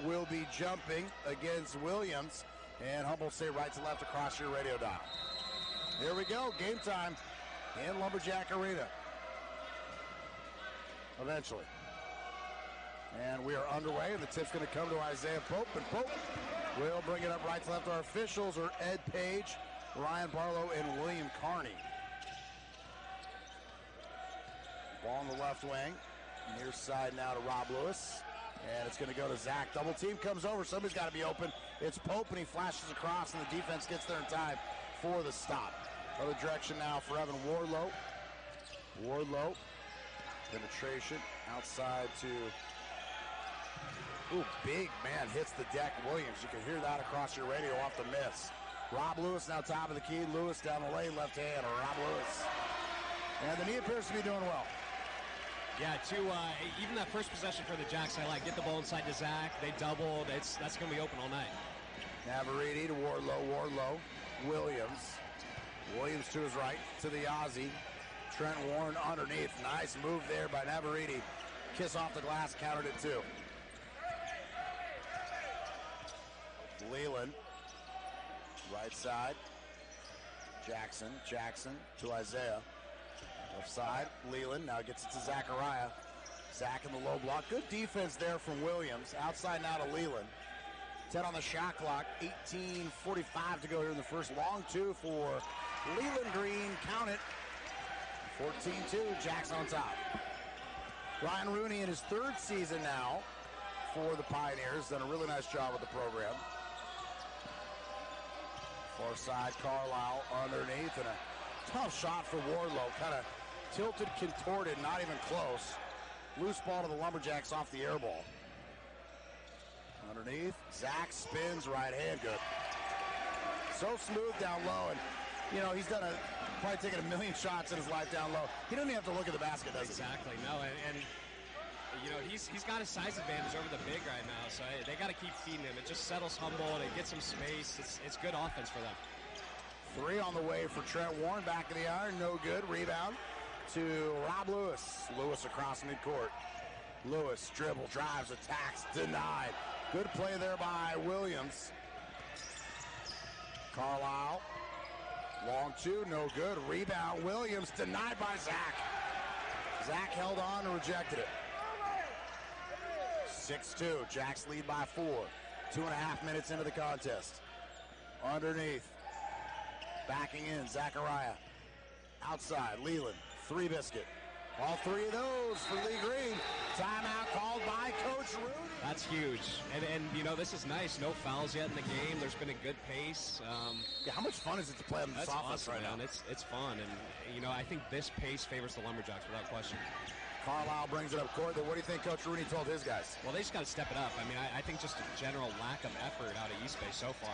will be jumping against Williams. And Humboldt State right to left across your radio dial. Here we go, game time in Lumberjack Arena. Eventually. And we are underway, and the tip's going to come to Isaiah Pope, and Pope will bring it up right to left. Our officials are Ed Page, Ryan Barlow, and William Carney. Ball on the left wing. Near side now to Rob Lewis. And it's going to go to Zach. Double team comes over. Somebody's got to be open. It's Pope, and he flashes across, and the defense gets there in time for the stop. Other direction now for Evan Wardlow. Wardlow. Penetration outside to... Ooh, big man hits the deck. Williams, you can hear that across your radio off the miss. Rob Lewis now top of the key. Lewis down the lane, left hand. Rob Lewis. And the knee appears to be doing well. Yeah, even that first possession for the Jacks, I like. Get the ball inside to Zach. They doubled. That's going to be open all night. Navarrete to Wardlow. Wardlow. Williams. Williams to his right to the Aussie. Trent Warren underneath. Nice move there by Navarrete. Kiss off the glass, countered it too. Leland, right side. Jackson to Isaiah. Left side, Leland now gets it to Zachariah. Zach in the low block. Good defense there from Williams. Outside now to Leland. 10 on the shot clock. 18:45 to go here in the first. Long two for Leland Green. Count it. 14-2. Jackson on top. Ryan Rooney in his third season now for the Pioneers. Done a really nice job with the program. Far side, Carlisle underneath, and a tough shot for Wardlow. Kind of tilted, contorted, not even close. Loose ball to the Lumberjacks off the air ball. Underneath, Zach spins, right hand, good. So smooth down low, and he's probably taken a million shots in his life down low. He doesn't even have to look at the basket, does he? Exactly, no, and he's got a size advantage over the big right now, so they got to keep feeding him. It just settles Humboldt, it gets him space. It's good offense for them. 3 on the way for Trent Warren, back of the iron, no good. Rebound to Rob Lewis. Lewis across midcourt. Lewis dribble, drives, attacks, denied. Good play there by Williams. Carlisle, long two, no good. Rebound, Williams, denied by Zach. Zach held on and rejected it. 6-2, Jacks lead by 4. 2.5 minutes into the contest. Underneath, backing in, Zachariah. Outside, Leland, 3 biscuit. All 3 of those for Lee Green. Timeout called by Coach Rooney. That's huge. And this is nice. No fouls yet in the game. There's been a good pace. How much fun is it to play on this offense awesome, right man. now? It's fun. And, I think this pace favors the Lumberjacks without question. Carlisle brings it up court. What do you think Coach Rooney told his guys? Well, they just got to step it up. I think just a general lack of effort out of East Bay so far.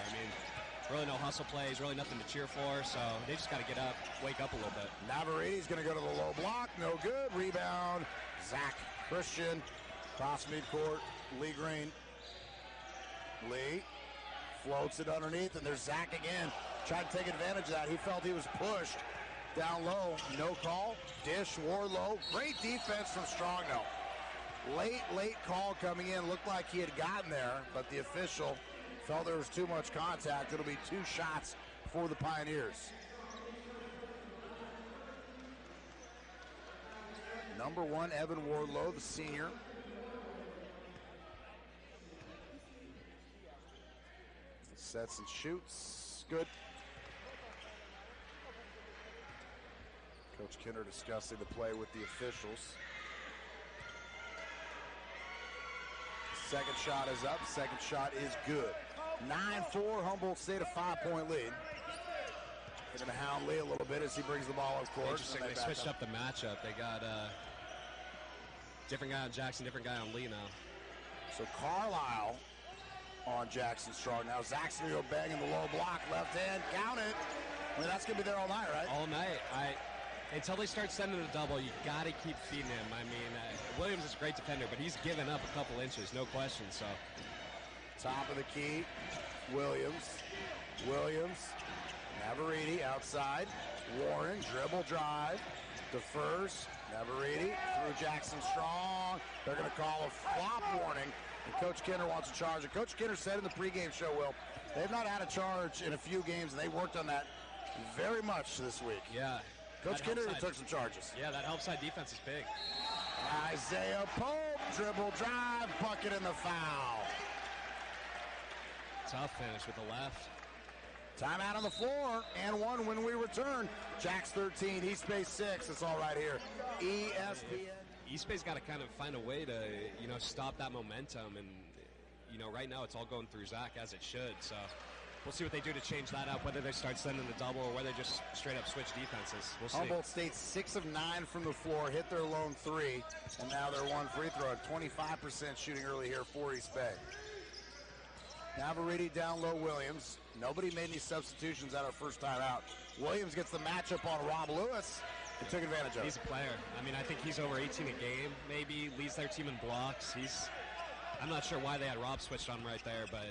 Really no hustle plays, really nothing to cheer for, so they just got to get up, wake up a little bit. Navarrete's going to go to the low block, no good. Rebound, Zach Christian, cross midcourt, Lee Green. Lee floats it underneath, and there's Zach again. Tried to take advantage of that. He felt he was pushed down low. No call. Dish, Wardlow. Great defense from Strongnow. Late call coming in. Looked like he had gotten there, but the official felt there was too much contact. It'll be 2 shots for the Pioneers. Number 1, Evan Wardlow, the senior. Sets and shoots. Good. Coach Kinder discussing the play with the officials. Second shot is up. Second shot is good. 9-4, Humboldt State, a 5-point lead. They're going to hound Lee a little bit as he brings the ball up court. Interesting, they switched up the matchup. They got different guy on Jackson, different guy on Lee now. So Carlisle on Jackson Strong. Now Zach's going to go bang in the low block. Left hand, count it. That's going to be there all night, right? All night. Until they start sending the double, you got to keep feeding him. Williams is a great defender, but he's given up a couple inches, no question. So, top of the key, Williams, Navarrete outside, Warren, dribble drive, defers, Navarrete through Jackson Strong. They're going to call a flop warning And Coach Kinner wants a charge. And Coach Kinner said in the pregame show, Will, they've not had a charge in a few games, and they worked on that very much this week. Yeah. Coach Kinner took some charges. Yeah, that help side defense is big. Isaiah Pope, dribble drive, bucket in the foul. Tough finish with the left. Timeout on the floor, and one when we return. Jacks 13, East Bay 6. It's all right here. ESPN. East Bay's got to kind of find a way to, stop that momentum. And, right now it's all going through Zach as it should. So we'll see what they do to change that up, whether they start sending the double or whether they just straight up switch defenses. We'll see. Humboldt State 6 of 9 from the floor, hit their lone 3, and now they're one free throw. 25% shooting early here for East Bay. Navarrete down low Williams. Nobody made any substitutions at our first time out. Williams gets the matchup on Rob Lewis and took advantage of it. He's a player. I think he's over 18 a game, maybe, leads their team in blocks. I'm not sure why they had Rob switched on right there, but,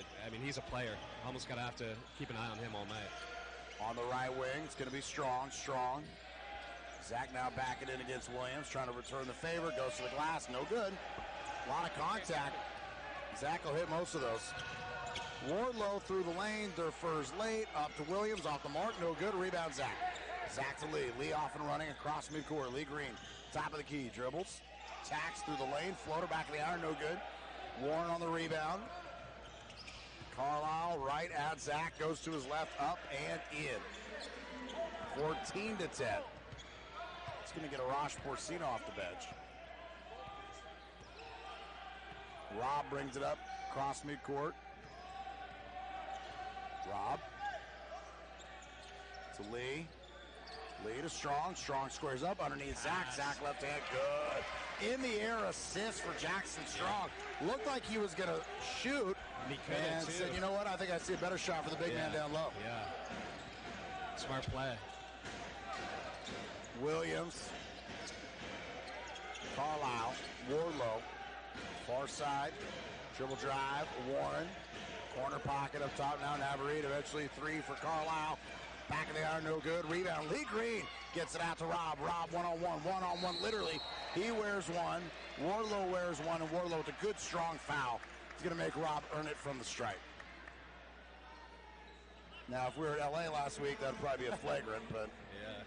he's a player. Almost got to have to keep an eye on him all night. On the right wing, it's going to be Strong. Zach now backing in against Williams, trying to return the favor, goes to the glass, no good. A lot of contact. Zach will hit most of those. Wardlow through the lane, defers late, up to Williams, off the mark, no good, rebound Zach. Zach to Lee, Lee off and running across midcourt, Lee Green, top of the key, dribbles, tacks through the lane, floater back of the iron, no good. Warren on the rebound. Carlisle right at Zach, goes to his left, up and in. 14-10. It's going to get Arash Porcino off the bench. Rob brings it up, across midcourt. Rob to Lee. Lee to Strong. Strong squares up underneath Zach. Zach left hand, good. In the air assist for Jackson Strong. Looked like he was going to shoot. And said, you know what? I think I see a better shot for the big man down low. Yeah. Smart play. Williams. Carlisle. Wardlow. Far side. Dribble drive. Warren. Corner pocket up top now. Navarrete eventually 3 for Carlisle. Back of the iron, no good. Rebound. Lee Green gets it out to Rob. Rob one-on-one. Literally, he wears one. Wardlow wears one, and Wardlow with a good, strong foul. He's going to make Rob earn it from the stripe. Now, if we were at L.A. last week, that would probably be a flagrant, but... Yeah.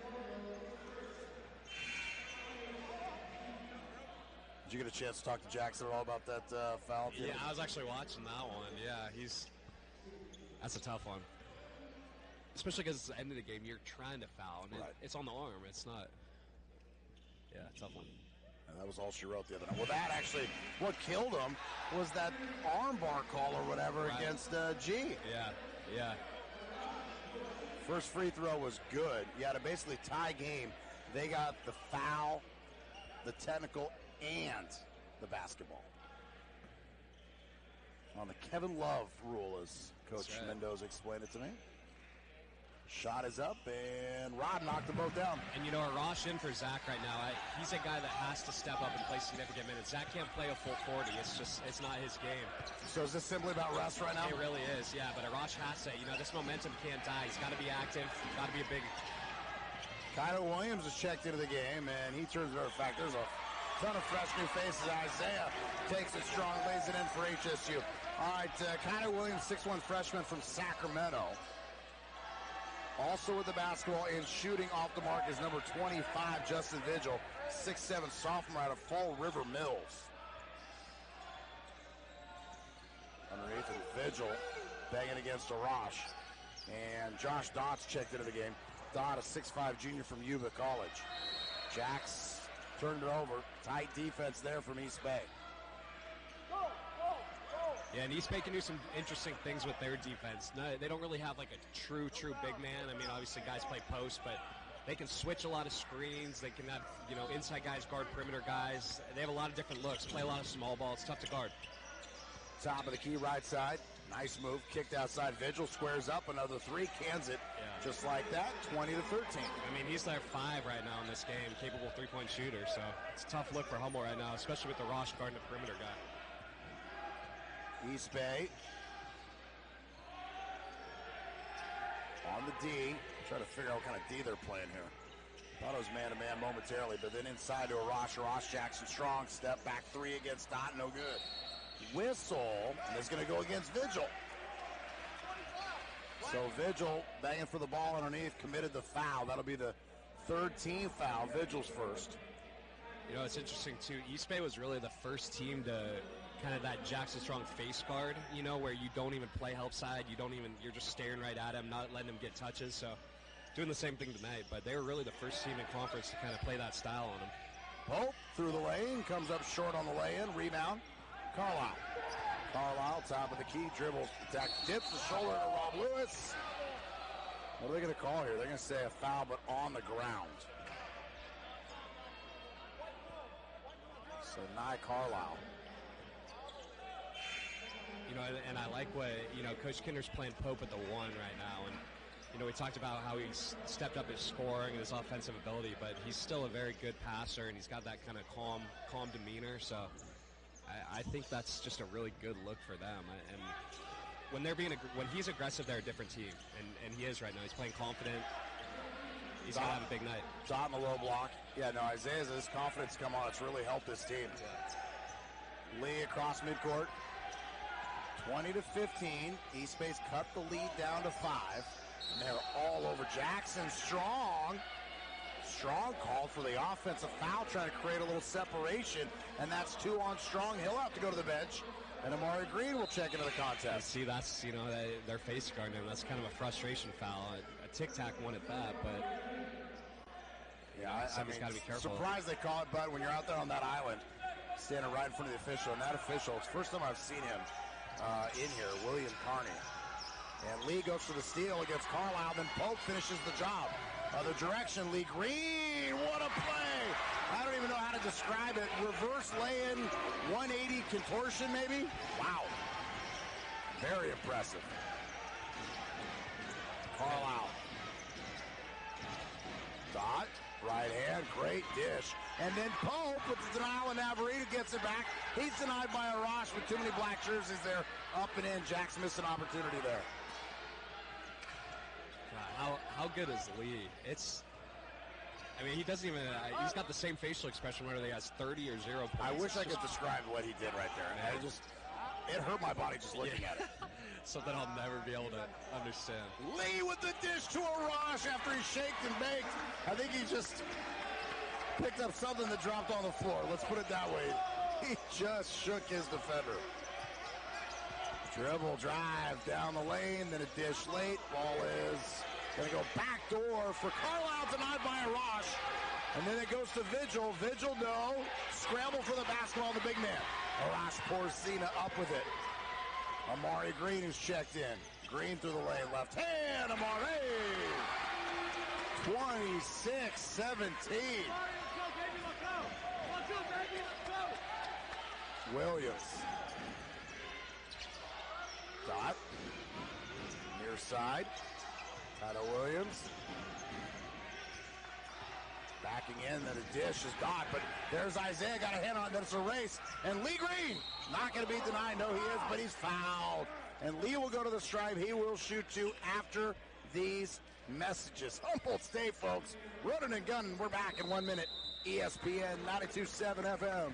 Did you get a chance to talk to Jackson at all about that foul? Yeah, I was actually watching that one. Yeah, that's a tough one. Especially because it's the end of the game, you're trying to foul, and it's on the arm. It's not. Yeah, tough one. And that was all she wrote the other night. Well, that actually, what killed him was that armbar call or whatever against G. Yeah. First free throw was good. You had to basically tie game. They got the foul, the technical, and the basketball. On the Kevin Love rule, as Coach Mendoza explained it to me. Shot is up, and Rod knocked them both down. And, Arash in for Zach right now. He's a guy that has to step up and play significant minutes. Zach can't play a full 40. It's not his game. So is this simply about rest right now? It really is, yeah. But Arash has to. This momentum can't die. He's got to be active. Got to be a big... Kyle Williams has checked into the game, and he turns it over. In fact, there's a ton of fresh new faces. Isaiah takes it strong, lays it in for HSU. All right, Kyle Williams, 6'1 freshman from Sacramento. Also with the basketball and shooting off the mark is number 25, Justin Vigil, 6'7 sophomore out of Fall River Mills. Underneath it, Vigil banging against Arash. And Josh Dott's checked into the game. Dott, a 6'5 junior from Yuba College. Jacks turned it over. Tight defense there from East Bay. Yeah, and East Bay can do some interesting things with their defense. No, they don't really have like a true big man. Obviously guys play post, but they can switch a lot of screens. They can have, inside guys guard perimeter guys. They have a lot of different looks, play a lot of small ball. It's tough to guard. Top of the key, right side. Nice move, kicked outside. Vigil squares up, another 3, cans it. Yeah. Just like that, 20-13. He's their 5 right now in this game, capable 3-point shooter. So it's a tough look for Humboldt right now, especially with the Rosh guarding the perimeter guy. East Bay on the D. Trying to figure out what kind of D they're playing here. Thought it was man-to-man momentarily, but then inside to Arash Jackson Strong. Step back 3 against Dot, no good. whistle, and it's going to go against Vigil. So Vigil banging for the ball underneath, committed the foul. That'll be the third team foul. Vigil's first. You know, it's interesting, too. East Bay was really the first team to kind of that Jackson Strong face guard, you know, where you don't even play help side. You're just staring right at him, not letting him get touches. So doing the same thing tonight. But they were really the first team in conference to kind of play that style on him. Pope through the lane, comes up short on the lay-in. Rebound, Carlisle. Carlisle, top of the key, dribbles, attack, dips the shoulder to Rob Lewis. What are they going to call here? They're going to say a foul, but on the ground. So, Nye Carlisle. You know, and I like what, you know, Coach Kinder's playing Pope at the one right now. And, you know, we talked about how he's stepped up his scoring and his offensive ability, but he's still a very good passer, and he's got that kind of calm demeanor. So I think that's just a really good look for them. And when he's aggressive, they're a different team, and he is right now. He's playing confident. He's going to have a big night. Top in the low block. Yeah, no, Isaiah's his confidence come on. It's really helped his team. Yeah. Lee across midcourt. 20-15. East Bay's cut the lead down to 5. And they're all over Jackson. Strong called for the offensive foul, trying to create a little separation, and that's 2 on Strong. He'll have to go to the bench, and Amari Green will check into the contest. See, that's, you know, they're face guarding him. That's kind of a frustration foul. A tic-tac one at that, but yeah, somebody's got to be careful. Surprised they call it, but when you're out there on that island, standing right in front of the official, and that official, it's the first time I've seen him in here, William Carney. And Lee goes for the steal against Carlisle, then Pope finishes the job. Other direction, Lee Green, what a play! I don't even know how to describe it. Reverse lay-in, 180 contortion maybe? Wow. Very impressive. Carlisle. Dot, right hand, great dish. And then Pope with the denial, and Navarrete gets it back. He's denied by Arash with too many black jerseys there. Up and in, Jack's missed an opportunity there. How good is Lee? I mean, he doesn't even, he's got the same facial expression whether he has 30 or 0 points. I wish I could describe what he did right there. It hurt my body just looking at it. Something I'll never be able to understand. Lee with the dish to Arash after he shaked and baked. I think he just picked up something that dropped on the floor. Let's put it that way. He just shook his defender. Dribble drive down the lane, then a dish late. Ball is going to go back door for Carlisle, denied by Arash. And then it goes to Vigil. Vigil, no. Scramble for the basketball, the big man. Arash pours Cena up with it. Amari Green is checked in. Green through the lane, left hand, Amari. 26-17. Williams. Dot. Near side. Tyler Williams. Backing in, then a dish is Dot, but there's Isaiah, got a hand on it, then it's a race. And Lee Green, not going to be denied. No, he is, but he's fouled. And Lee will go to the stripe. He will shoot 2 after these messages. Humboldt State, folks. Running and gunning. We're back in 1 minute. ESPN 92.7 FM.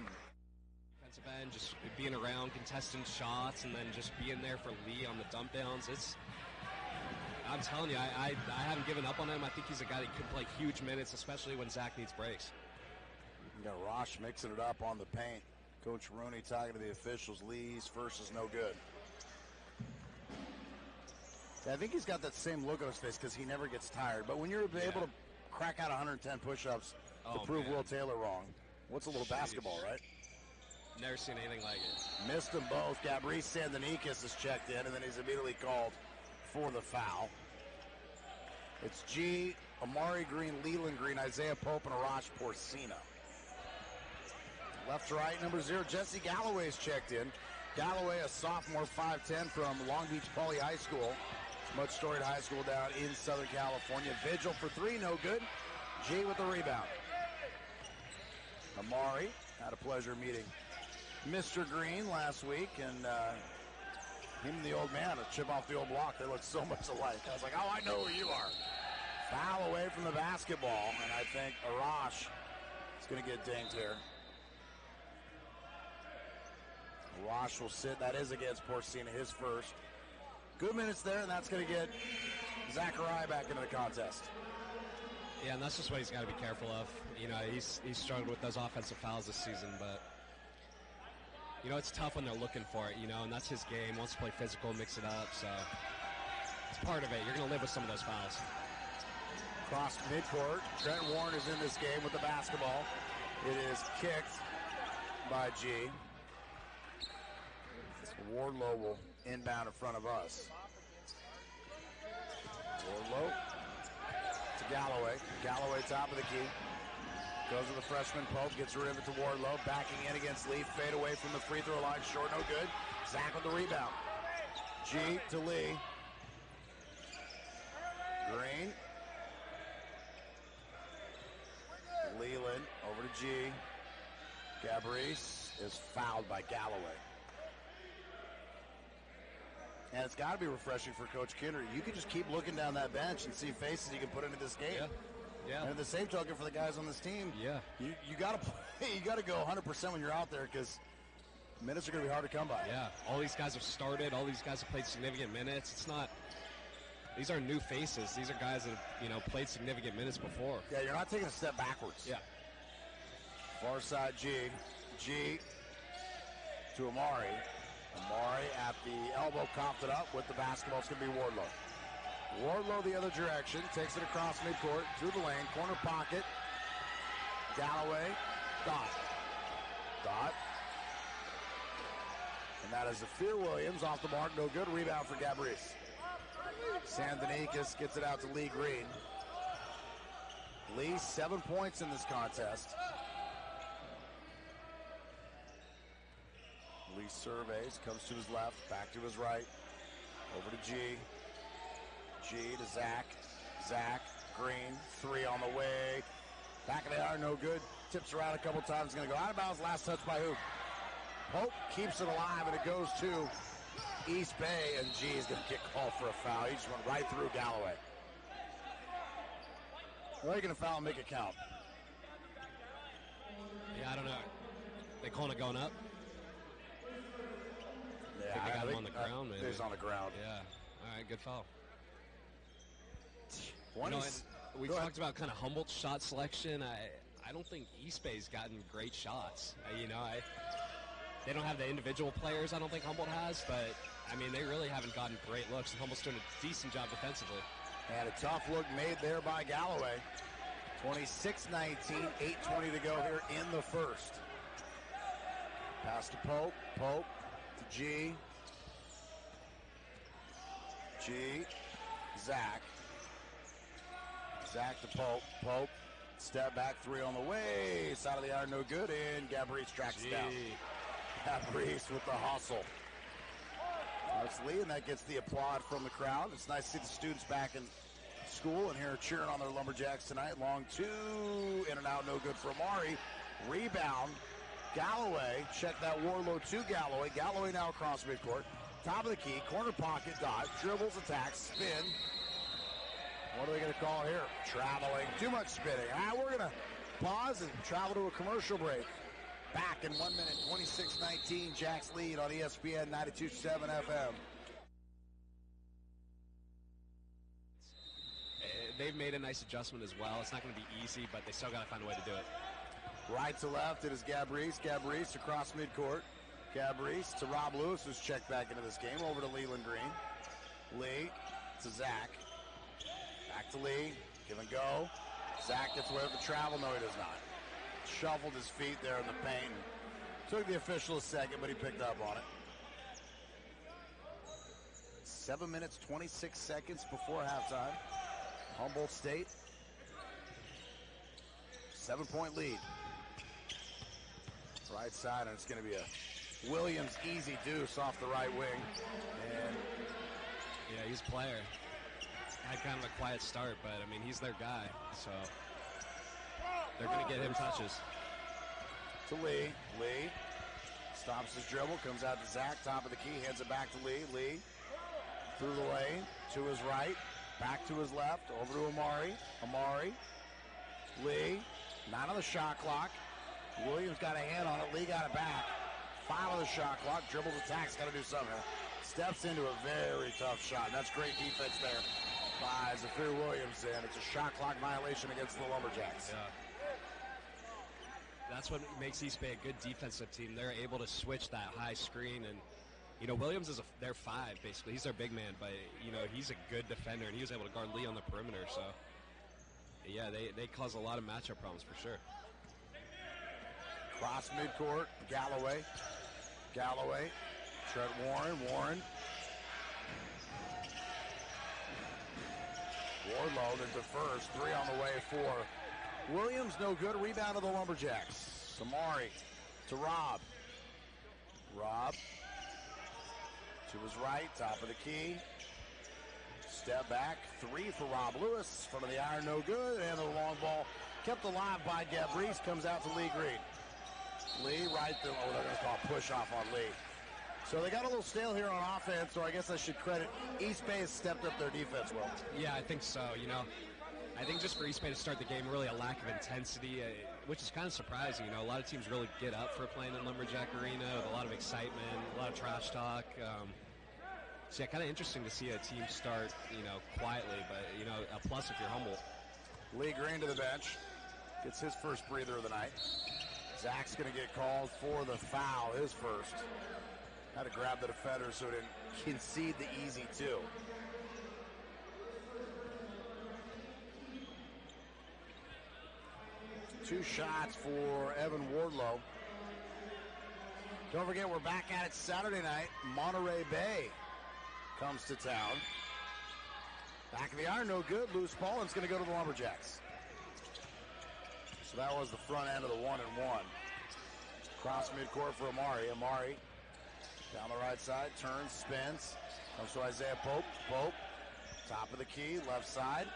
Defensive end, just being around, contesting shots, and then just being there for Lee on the dump downs. I'm telling you, I haven't given up on him. I think he's a guy that could play huge minutes, especially when Zach needs breaks. You got Rosh mixing it up on the paint. Coach Rooney talking to the officials. Lee's first is no good. Yeah, I think he's got that same look on his face because he never gets tired. But when you're able to crack out 110 push-ups to prove Will Taylor wrong, what's a little basketball, right? Never seen anything like it. Missed them both. Gabrice Sandanikis is checked in, and then he's immediately called for the foul. It's G, Amari Green, Leland Green, Isaiah Pope, and Arash Porcina. Left to right, number 0, Jesse Galloway is checked in. Galloway, a sophomore, 5'10", from Long Beach Poly High School. Much storied high school down in Southern California. Vigil for 3, no good. G with the rebound. Amari had a pleasure meeting Mr. Green last week, and him and the old man, a chip off the old block. They look so much alike. I was like, oh, I know who you are. Foul away from the basketball, and I think Arash is going to get dinged here. Wash will sit. That is against Porcina, his first. Good minutes there, and that's going to get Zachariah back into the contest. Yeah, and that's just what he's got to be careful of. You know, he's struggled with those offensive fouls this season, but, you know, it's tough when they're looking for it, you know, and that's his game. He wants to play physical, mix it up, so it's part of it. You're going to live with some of those fouls. Cross midcourt. Trent Warren is in this game with the basketball. It is kicked by G. Wardlow will inbound in front of us. Wardlow to Galloway. Galloway top of the key. Goes to the freshman Pope. Gets a rivet to Wardlow. Backing in against Lee. Fade away from the free throw line. Short, no good. Zach with the rebound. G to Lee. Green. Leland over to G. Gabrice is fouled by Galloway. And it's got to be refreshing for Coach Kidder. You can just keep looking down that bench and see faces you can put into this game. Yeah. And at the same token for the guys on this team, you got to play, you got to go 100% when you're out there because minutes are going to be hard to come by. Yeah, all these guys have started. All these guys have played significant minutes. It's not. These are new faces. These are guys that have, you know, played significant minutes before. Yeah, you're not taking a step backwards. Yeah. Far side G. G to Amari. Amari at the elbow, coughed it up with the basketball. It's going to be Wardlow. Wardlow the other direction. Takes it across midcourt. Through the lane. Corner pocket. Galloway. Dot. Dot. And that is Zafir Williams off the mark. No good. Rebound for Gabrice. Sandanikis gets it out to Lee Green. Lee, 7 points in this contest. Lee surveys, comes to his left, back to his right. Over to G. G to Zach. Zach, Green, three on the way. Back of the iron, no good. Tips around a couple times. Going to go out of bounds. Last touch by who? Pope keeps it alive, and it goes to East Bay, and G is going to get called for a foul. He just went right through Galloway. Well, they're going to foul and make it count. Yeah, I don't know. They calling it going up? Yeah, I think they got him on the ground, man. He's on the ground. Yeah. All right, good foul. You know, we talked about kind of Humboldt's shot selection. I don't think East Bay's gotten great shots. You know, they don't have the individual players I don't think Humboldt has, but, I mean, they really haven't gotten great looks. And Humboldt's doing a decent job defensively. And a tough look made there by Galloway. 26-19, 8:20 to go here in the first. Pass to Pope. Pope to G. G. Zach. Zach to Pope. Pope. Step back, three on the way. Side of the iron, no good. And Gabrice tracks it down. Gabrice with the hustle. That's Lee, and that gets the applaud from the crowd. It's nice to see the students back in school and here cheering on their Lumberjacks tonight. Long two, in and out, no good for Amari. Rebound, Galloway. Check that Warlow to Galloway. Galloway now across midcourt. Top of the key, corner pocket, dot, dribbles, attacks, spin. What are they going to call here? Traveling. Too much spinning. All right, we're going to pause and travel to a commercial break. Back in 1 minute, 26-19, Jack's lead on ESPN 92.7 FM. They've made a nice adjustment as well. It's not going to be easy, but they still got to find a way to do it. Right to left, it is Gabrice. Gabrice across midcourt. Gabrice to Rob Lewis, who's checked back into this game. Over to Leland Green. Lee to Zach. Back to Lee. Give and go. Zach gets away with the travel. No, he does not. Shuffled his feet there in the paint. Took the official a second, but he picked up on it. 7 minutes, 26 seconds before halftime. Humboldt State. 7-point lead. Right side, and it's going to be a Williams easy deuce off the right wing. And yeah, he's a player. Had kind of a quiet start, but, I mean, he's their guy, so they're going to get him touches. To Lee. Lee stops his dribble, comes out to Zach, top of the key, hands it back to Lee. Lee through the lane, to his right, back to his left, over to Amari. Amari. Lee, not on the shot clock. Williams got a hand on it. Lee got it back. 5 on the shot clock. Dribbles, attacks, got to do something. Steps into a very tough shot. That's great defense there by Zafir Williams, and it's a shot clock violation against the Lumberjacks. Yeah. That's what makes East Bay a good defensive team. They're able to switch that high screen, and Williams is their 5 basically. He's their big man, but he's a good defender, and he was able to guard Lee on the perimeter. So yeah, they cause a lot of matchup problems for sure. Cross midcourt, Galloway, Trent Warren. Wardlow into first, 3 on the way for Williams, no good. Rebound of the Lumberjacks. Samari to Rob. Rob to his right, top of the key. Step back, 3 for Rob Lewis. Front of the iron, no good. And the long ball kept alive by Gabrice. Comes out to Lee Green. Lee right there. Oh, they're going to call a push off on Lee. So they got a little stale here on offense, so I guess I should credit East Bay has stepped up their defense well. Yeah, I think so. I think just for East Bay to start the game, really a lack of intensity, which is kind of surprising. A lot of teams really get up for playing in Lumberjack Arena with a lot of excitement, a lot of trash talk. So yeah, kind of interesting to see a team start, quietly, but, a plus if you're Humboldt. Lee Green to the bench. Gets his first breather of the night. Zach's going to get called for the foul, his first. Had to grab the defender so he didn't concede the easy 2. Two shots for Evan Wardlow. Don't forget, we're back at it Saturday night. Monterey Bay comes to town. Back of the iron, no good. Loose ball, and it's going to go to the Lumberjacks. So that was the front end of the 1-and-1. Cross midcourt for Amari. Amari down the right side, turns, spins. Comes to Isaiah Pope. Pope, top of the key, left side.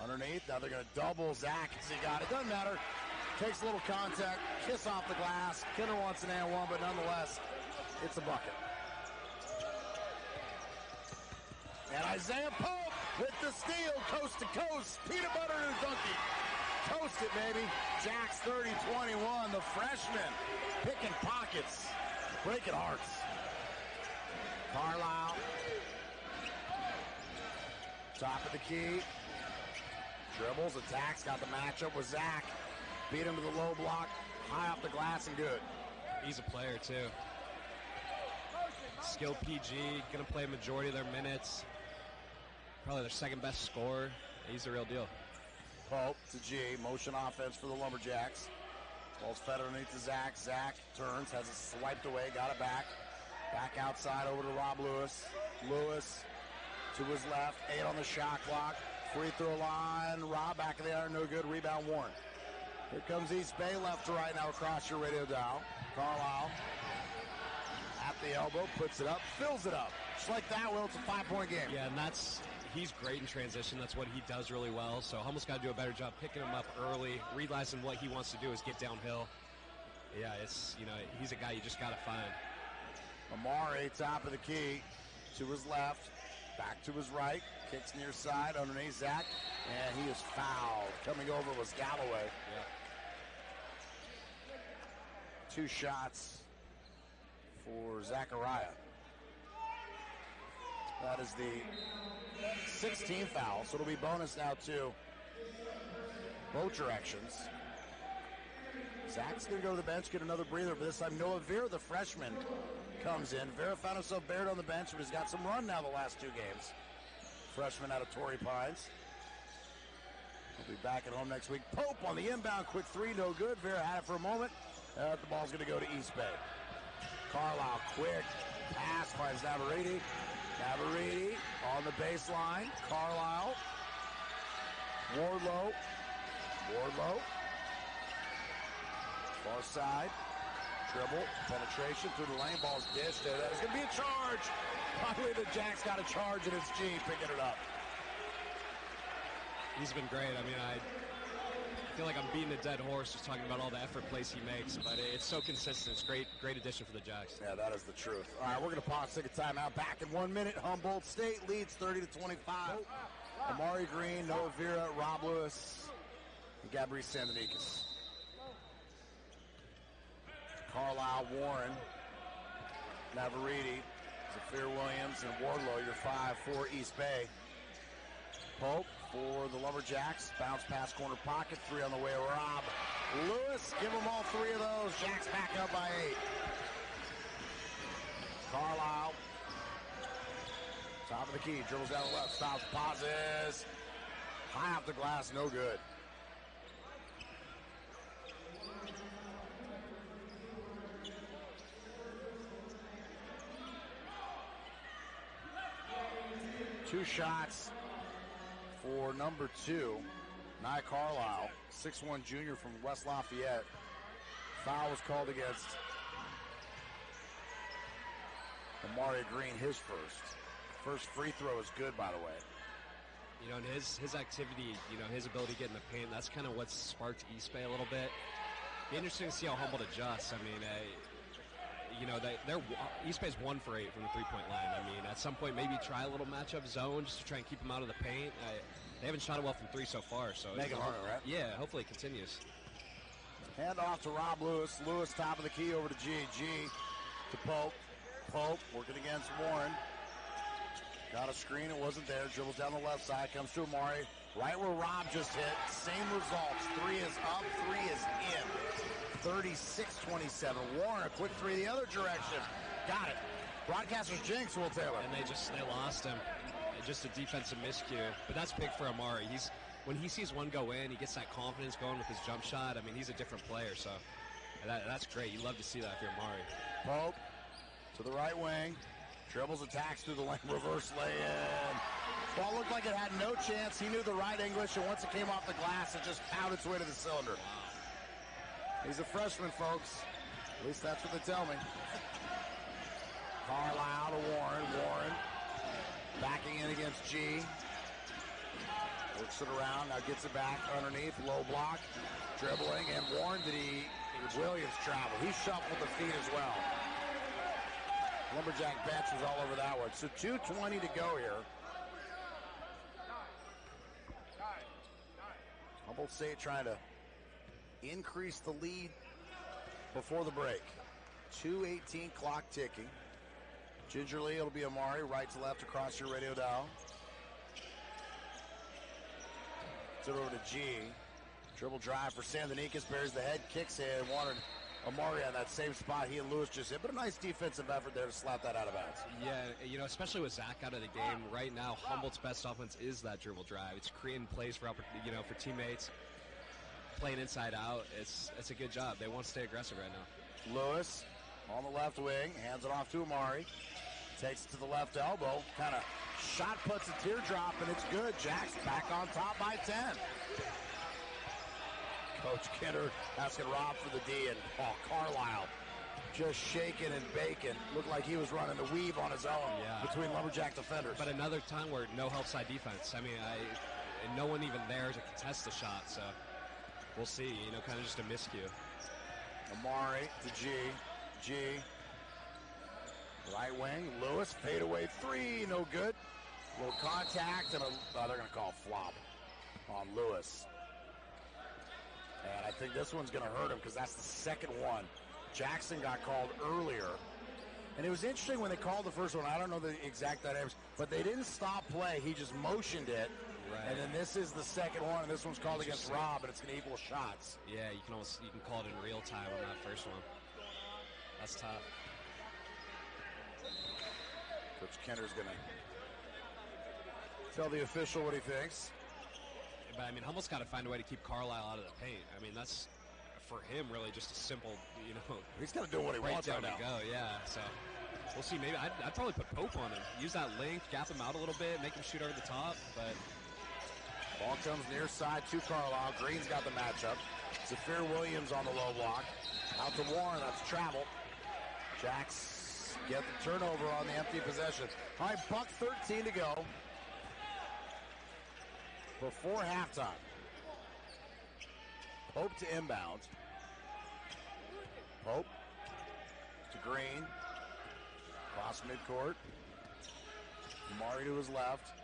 Underneath, now they're going to double Zach as he got it. Doesn't matter. Takes a little contact, kiss off the glass. Kinder wants an and 1, but nonetheless, it's a bucket. And Isaiah Pope with the steal, coast to coast. Peanut butter and donkey. Toast it, baby. Jack's 30-21. The freshman picking pockets, breaking hearts. Carlisle. Top of the key. Dribbles, attacks, got the matchup with Zach. Beat him to the low block, high off the glass, and good. He's a player, too. Skilled PG, going to play a majority of their minutes. Probably their second best scorer. He's the real deal. Pope to G, motion offense for the Lumberjacks. Ball's fed underneath to Zach. Zach turns, has it swiped away, got it back. Back outside over to Rob Lewis. Lewis to his left, 8 on the shot clock. Free throw line, Rob back of the iron, no good. Rebound Warren. Here comes East Bay, left to right now across your radio dial. Carlisle at the elbow, puts it up, fills it up. Just like that, Will, it's a 5-point game. Yeah, and he's great in transition. That's what he does really well. So Humboldt's got to do a better job picking him up early, realizing what he wants to do is get downhill. Yeah, he's a guy you just got to find. Amari, top of the key, to his left, back to his right, kicks near side, underneath Zach, and he is fouled. Coming over was Galloway. Yeah. 2 shots for Zachariah. That is the 16th foul, so it'll be bonus now too. Both directions. Zach's going to go to the bench, get another breather, but this time Noah Vera, the freshman, comes in. Vera found himself buried on the bench, but he's got some run now the last 2 games. Freshman out of Torrey Pines. He'll be back at home next week. Pope on the inbound, quick 3, no good. Vera had it for a moment. The ball's going to go to East Bay. Carlisle, quick pass finds Navarrete. Navarrete on the baseline. Carlisle. Wardlow. Far side. Dribble. Penetration through the lane. Ball's dished. There's going to be a charge. Probably the Jacks got a charge in his G picking it up. He's been great. I mean, I feel like I'm beating a dead horse just talking about all the effort plays he makes, but it's so consistent. It's great addition for the Jacks. Yeah, that is the truth. All right, we're going to pause, take a timeout. Back in 1 minute. Humboldt State leads 30-25. Amari Green, Noah Vera, Rob Lewis, and Gabrice Sandonikis. Carlisle, Warren, Navarrete, Zafir Williams, and Wardlow, your 5 for East Bay. Pope for the Lumberjacks. Bounce pass corner pocket. 3 on the way. Rob Lewis. Give them all 3 of those. Jacks back up by 8. Carlisle. Top of the key. Dribbles down the left. Stops. Pauses. High off the glass. No good. Two shots for number 2, Nye Carlisle, 6'1" junior from West Lafayette. Foul was called against Amari Green, his first. First free throw is good, by the way. You know, and his activity, you know, his ability to get in the paint, that's kind of what sparked East Bay a little bit. Be interesting to see how Humboldt adjusts. I mean, you know, they're East Bay's 1 for 8 from the three-point line. I mean, at some point, maybe try a little matchup zone just to try and keep them out of the paint. They haven't shot it well from 3 so far, so make it harder, right? Yeah, hopefully it continues. Hand off to Rob Lewis. Lewis top of the key over to G. G to Pope. Pope working against Warren. Got a screen, it wasn't there. Dribbles down the left side, comes to Amari. Right where Rob just hit. Same results. 3 is up, 3 is in. 36-27. Warren, a quick 3 the other direction. Got it. Broadcasters jinx, Will Taylor. And they lost him. Just a defensive miscue. But that's big for Amari. When he sees one go in, he gets that confidence going with his jump shot. I mean, he's a different player, so that's great. You love to see that if you're Amari. Pope to the right wing. Dribbles, attacks through the lane, reverse lay-in. Ball looked like it had no chance. He knew the right English, and once it came off the glass, it just pounded its way to the cylinder. He's a freshman, folks. At least that's what they tell me. Carlisle to Warren. Warren backing in against G. Works it around, now gets it back underneath, low block, dribbling, and Warren, Williams travel. He shuffled the feet as well. Lumberjack bench was all over that one. So 2:20 to go here. Humboldt State trying to increase the lead before the break. 2:18 clock ticking. Gingerly, it'll be Amari, right to left across your radio dial. It's over to G. Dribble drive for Sandanikas, buries the head, kicks in, wanted Amari on that same spot he and Lewis just hit, but a nice defensive effort there to slap that out of bounds. Yeah, you know, especially with Zach out of the game right now, Humboldt's best offense is that dribble drive. It's creating plays for for teammates, playing inside out. It's a good job. They want to stay aggressive right now. Lewis on the left wing, hands it off to Amari, takes it to the left elbow, kind of shot puts a teardrop, and it's good. Jack's back on top by 10. Coach Kidder asking Rob for the D, and Carlisle just shaking and baking. Looked like he was running the weave on his own between Lumberjack defenders. But another time where no help side defense. I mean, and no one even there to contest the shot, so we'll see. You know, kind of just a miscue. Amari to G. G. Right wing, Lewis, fadeaway 3, no good. A little contact, and they're going to call a flop on Lewis. And I think this one's going to hurt him because that's the second one. Jackson got called earlier. And it was interesting when they called the first one. I don't know the exact dynamics, but they didn't stop play. He just motioned it. Right. And then this is the second one, and this one's called against Rob, and it's going to equal shots. Yeah, you can call it in real time on that first one. That's tough. Coach Kenner's going to tell the official what he thinks. But, I mean, Humboldt's got to find a way to keep Carlisle out of the paint. I mean, that's, for him, really just a simple, he's got to do what he wants right now. Go, yeah. So, we'll see. Maybe I'd probably put Pope on him. Use that length, gap him out a little bit, make him shoot over the top. But ball comes near side to Carlisle. Green's got the matchup. Zafir Williams on the low block. Out to Warren. That's travel. Jacks get the turnover on the empty possession. All right, buck 13 to go before halftime. Pope to inbound. Pope to Green. Cross midcourt. Amari to his left.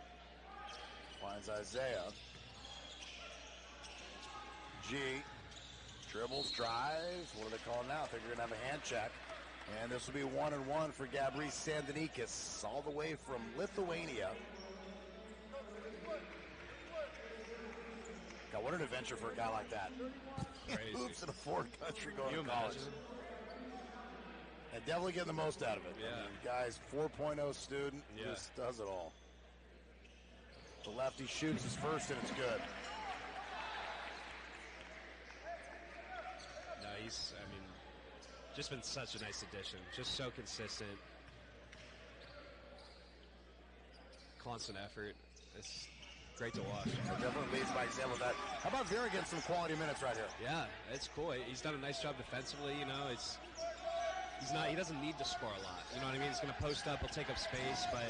Finds Isaiah. G. Dribbles, drives. What are they calling now? I think we're going to have a hand check. And this will be 1-1 for Gabriel Sandanikis, all the way from Lithuania. God, what an adventure for a guy like that. Crazy. Hoops in a foreign country going Can you to college. imagine? And definitely getting the most out of it. Yeah. I mean, guy's 4.0 student, Yeah. just does it all. The lefty shoots his first, and it's good. No, he's, I mean, just been such a nice addition. Just so consistent. Constant effort. It's great to watch. It definitely leads by example of that. How about Vera getting some quality minutes right here? Yeah, it's cool. He's done a nice job defensively, you know. He doesn't need to score a lot. You know what I mean? He's going to post up, he'll take up space, but,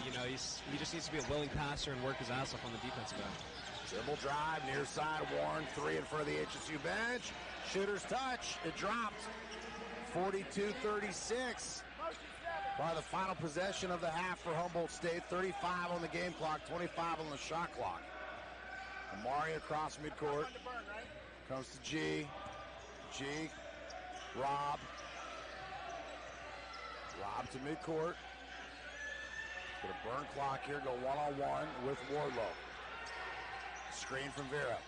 you know, he just needs to be a willing passer and work his ass off on the defensive end. Dribble drive, near side, Warren, 3 in front of the HSU bench. Shooter's touch, it dropped. 42-36. By the final possession of the half for Humboldt State. 35 on the game clock, 25 on the shot clock. Amari across midcourt. Comes to G. Rob. Rob to midcourt. Get a burn clock here, go one-on-one with Wardlow. Screen from Vera.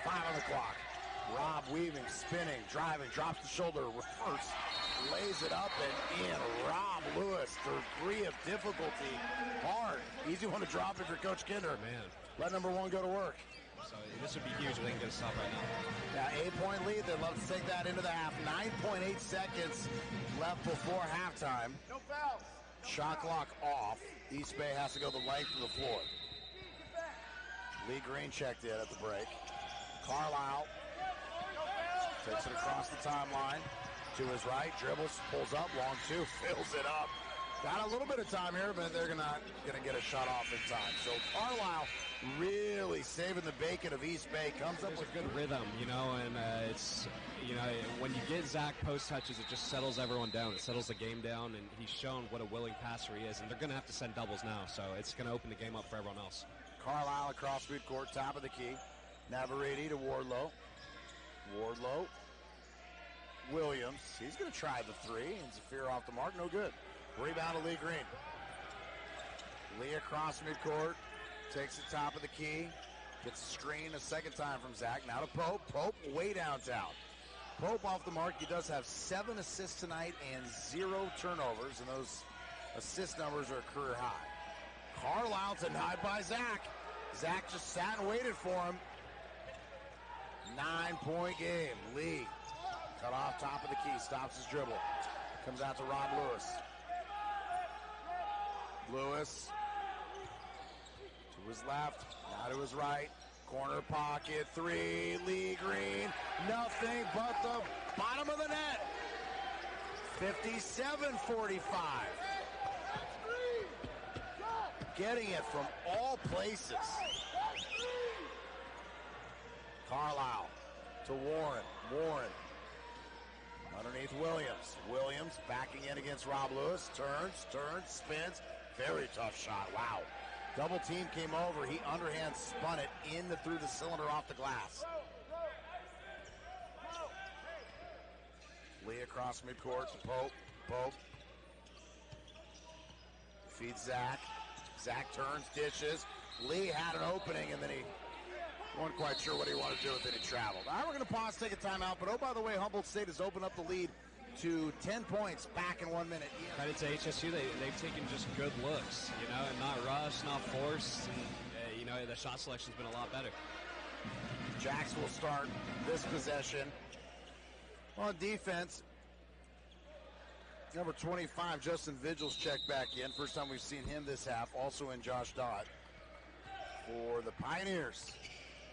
5 on the clock. Rob weaving, spinning, driving, drops the shoulder, reverse, lays it up and in. Rob Lewis, degree of difficulty, hard. Easy one to drop if you're Coach Kinder. Man. Let number 1 go to work. So this would be huge if they can get a stop right now. Now, 8-point lead. They'd love to take that into the half. 9.8 seconds left before halftime. No fouls. Shot clock off. East Bay has to go the length of the floor. Lee Green checked in at the break. Carlisle takes it across the timeline to his right. Dribbles, pulls up, long 2, fills it up. Got a little bit of time here, but they're not going to get a shot off in time. So Carlisle really saving the bacon of East Bay. Comes up There's with a good rhythm, you know, and it's, you know, when you get Zach post touches, it just settles everyone down. It settles the game down, and he's shown what a willing passer he is. And they're going to have to send doubles now, so it's going to open the game up for everyone else. Carlisle across midcourt, top of the key. Navarrete to Wardlow. Williams, he's going to try the 3, and Zafir off the mark, no good. Rebound to Lee Green. Lee across midcourt, takes the top of the key, gets a screen a second time from Zach. Now to Pope. Pope way downtown. Pope off the mark. He does have 7 assists tonight and 0 turnovers, and those assist numbers are a career high. Carlisle denied by Zach. Zach just sat and waited for him. 9-point game. Lee cut off top of the key, stops his dribble. Comes out to Rob Lewis. Lewis to his left, now to his right. Corner pocket, 3, Lee Green. Nothing but the bottom of the net. 57-45. Getting it from all places. Carlisle to Warren. Underneath Williams. Williams backing in against Rob Lewis. Turns, spins. Very tough shot. Wow. Double team came over. He underhand spun it through the cylinder off the glass. Lee across midcourt to Pope. Feeds Zach. Zach turns, dishes. Lee had an opening, and then he wasn't quite sure what he wanted to do with it. He traveled. All right, we're going to pause, take a timeout. But, oh, by the way, Humboldt State has opened up the lead to 10 points back in 1 minute. Credit to HSU. They've taken just good looks, you know, and not rushed, not forced. And, you know, the shot selection's been a lot better. Jacks will start this possession. On defense, number 25, Justin Vigils checked back in. First time we've seen him this half. Also in Josh Dodd for the Pioneers.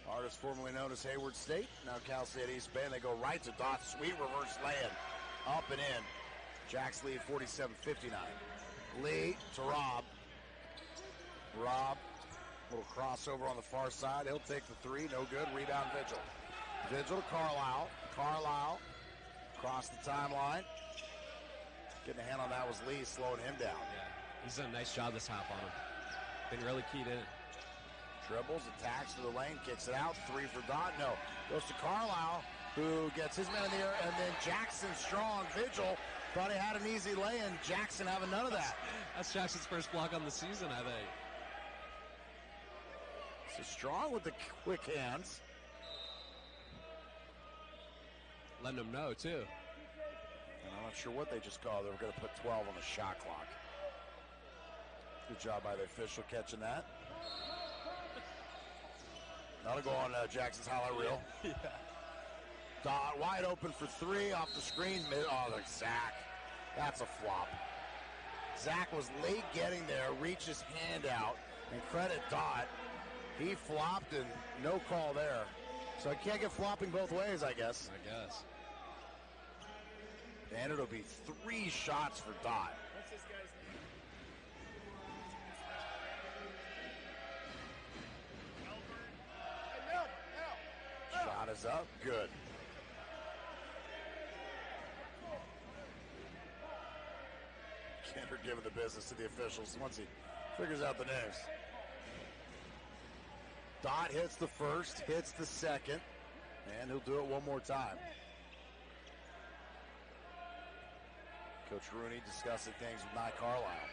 Artist formerly known as Hayward State, now Cal State East Bay, and they go right to Dodd. Sweet reverse lay-in. Up and in. Jacks lead 47-59. Lee to Rob. Little crossover on the far side. He'll take the 3. No good. Rebound Vigil. Vigil to Carlisle. Carlisle across the timeline. Getting a hand on that was Lee, slowing him down. Yeah, he's done a nice job this half on him. Been really keyed in. Dribbles, attacks to the lane, kicks it out. 3 for Dodd. No. Goes to Carlisle, who gets his man in the air, and then Jackson Strong. Vigil Thought he had an easy lay-in. Jackson having none of that. That's Jackson's first block on the season, I think. So strong with the quick hands. Letting them know, too. And I'm not sure what they just called. They were going to put 12 on the shot clock. Good job by the official catching that. That'll go on Jackson's highlight reel. Yeah. Dot wide open for three off the screen. Oh, the Zach. That's a flop. Zach was late getting there, reached his hand out, and credit Dot. He flopped and no call there. So I can't get flopping both ways, I guess. I guess. And it'll be 3 shots for Dot. What's this guy's name? Shot is up. Good. Kinder giving the business to the officials once he figures out the names. Dot hits the first, hits the second, and he'll do it one more time. Coach Rooney discussing things with Nye Carlisle.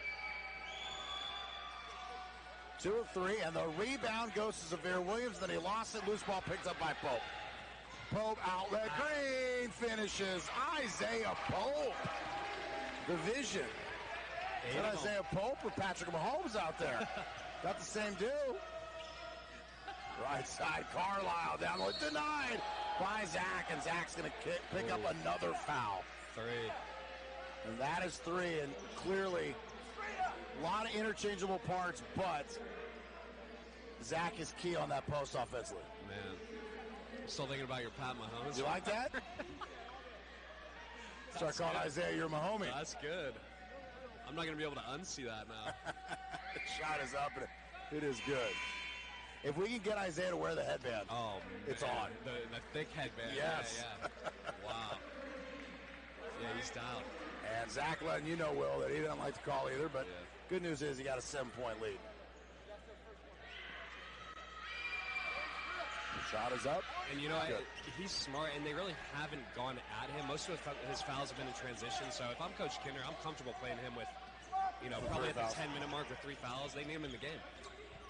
2 of 3, and the rebound goes to Xavier Williams. Then he lost it. Loose ball picked up by Pope. Pope outlet. Green finishes. Isaiah Pope. The vision. Is that Isaiah Pope or Patrick Mahomes out there? Got the same dude. Right side, Carlisle down low. Denied by Zach, and Zach's going to pick up another foul. 3. And that is 3, and clearly a lot of interchangeable parts, but Zach is key on that post offensively. Man, I'm still thinking about your Pat Mahomes. You like that? Start calling Isaiah your Mahomie. That's good. I'm not going to be able to unsee that now. The shot is up, and it is good. If we can get Isaiah to wear the headband, it's on. The thick headband. Yes. Yeah. Wow. Yeah, he's down. And Zach letting you know, Will, that he doesn't like to call either, but good news is he got a 7-point lead. Shot is up. And you know, he's smart, and they really haven't gone at him. Most of his fouls have been in transition, so if I'm Coach Kinder, I'm comfortable playing him with, probably at the 10-minute mark with 3 fouls. They need him in the game.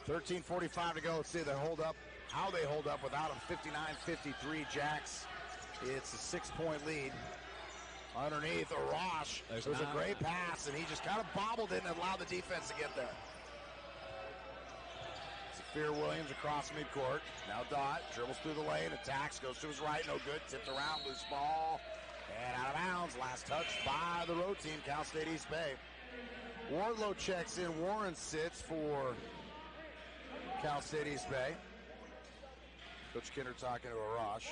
13:45 to go. Let's see how they hold up without him. 59-53 Jacks. It's a 6-point lead. Underneath, Arash. It was a great pass, and he just kind of bobbled it and allowed the defense to get there. Xavier Williams across midcourt. Now Dot dribbles through the lane, attacks, goes to his right, no good. Tipped around, loose ball, and out of bounds. Last touch by the road team, Cal State East Bay. Wardlow checks in. Warren sits for Cal State East Bay. Coach Kinder talking to Arash.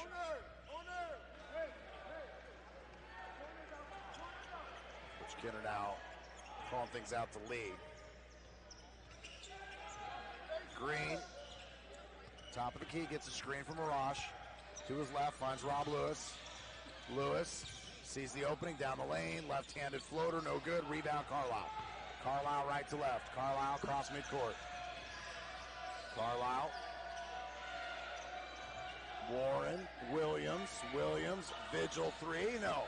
Coach Kinder now calling things out to Lee. Green, top of the key, gets a screen from Arash. To his left, finds Rob Lewis. Lewis sees the opening down the lane. Left-handed floater, no good. Rebound, Carlisle. Carlisle right to left. Carlisle across midcourt. Carlisle. Warren, Williams, Vigil, 3, no.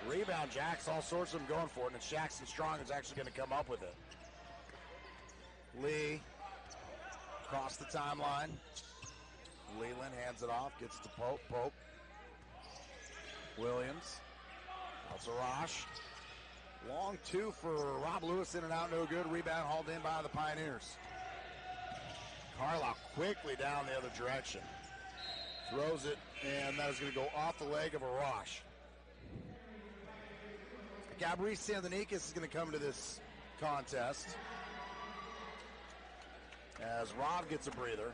Rebound, Jacks, all sorts of them going for it, and it's Jackson Strong who's actually going to come up with it. Lee, across the timeline. Leland hands it off, gets it to Pope. Williams, that's Arash. Long 2 for Rob Lewis, in and out, no good. Rebound hauled in by the Pioneers. Carlisle quickly down the other direction. Throws it, and that is going to go off the leg of Arash. Gabriel Sandonikis is going to come to this contest as Rob gets a breather.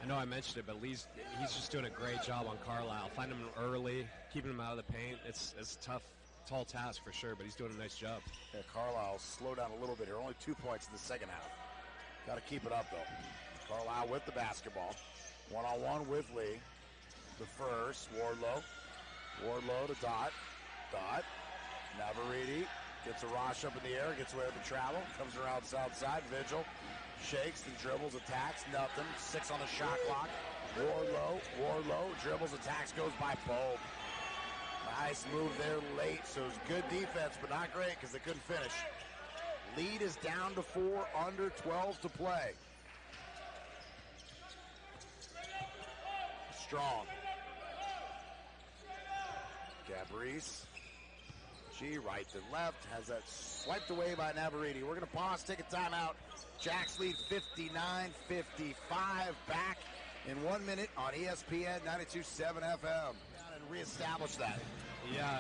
I know I mentioned it, but he's just doing a great job on Carlisle. Finding him early, keeping him out of the paint. It's a tough, tall task for sure, but he's doing a nice job. Yeah, Carlisle slow down a little bit here. Only 2 points in the second half. Got to keep it up, though. Carlisle with the basketball. One-on-one with Lee. The first, Wardlow to Dot. Navarrete gets Arash up in the air, gets away with the travel, comes around south side. Vigil shakes and dribbles, attacks, nothing. 6 on the shot clock. Wardlow dribbles, attacks, goes by Pope. Nice move there late, so it's good defense, but not great because they couldn't finish. Lead is down to 4, under 12 to play. Strong. Gabrice. G, right to left, has that swiped away by Navarrete. We're going to pause, take a timeout. Jacks lead 59-55, back in 1 minute on ESPN 92.7 FM. And reestablish that. Yeah,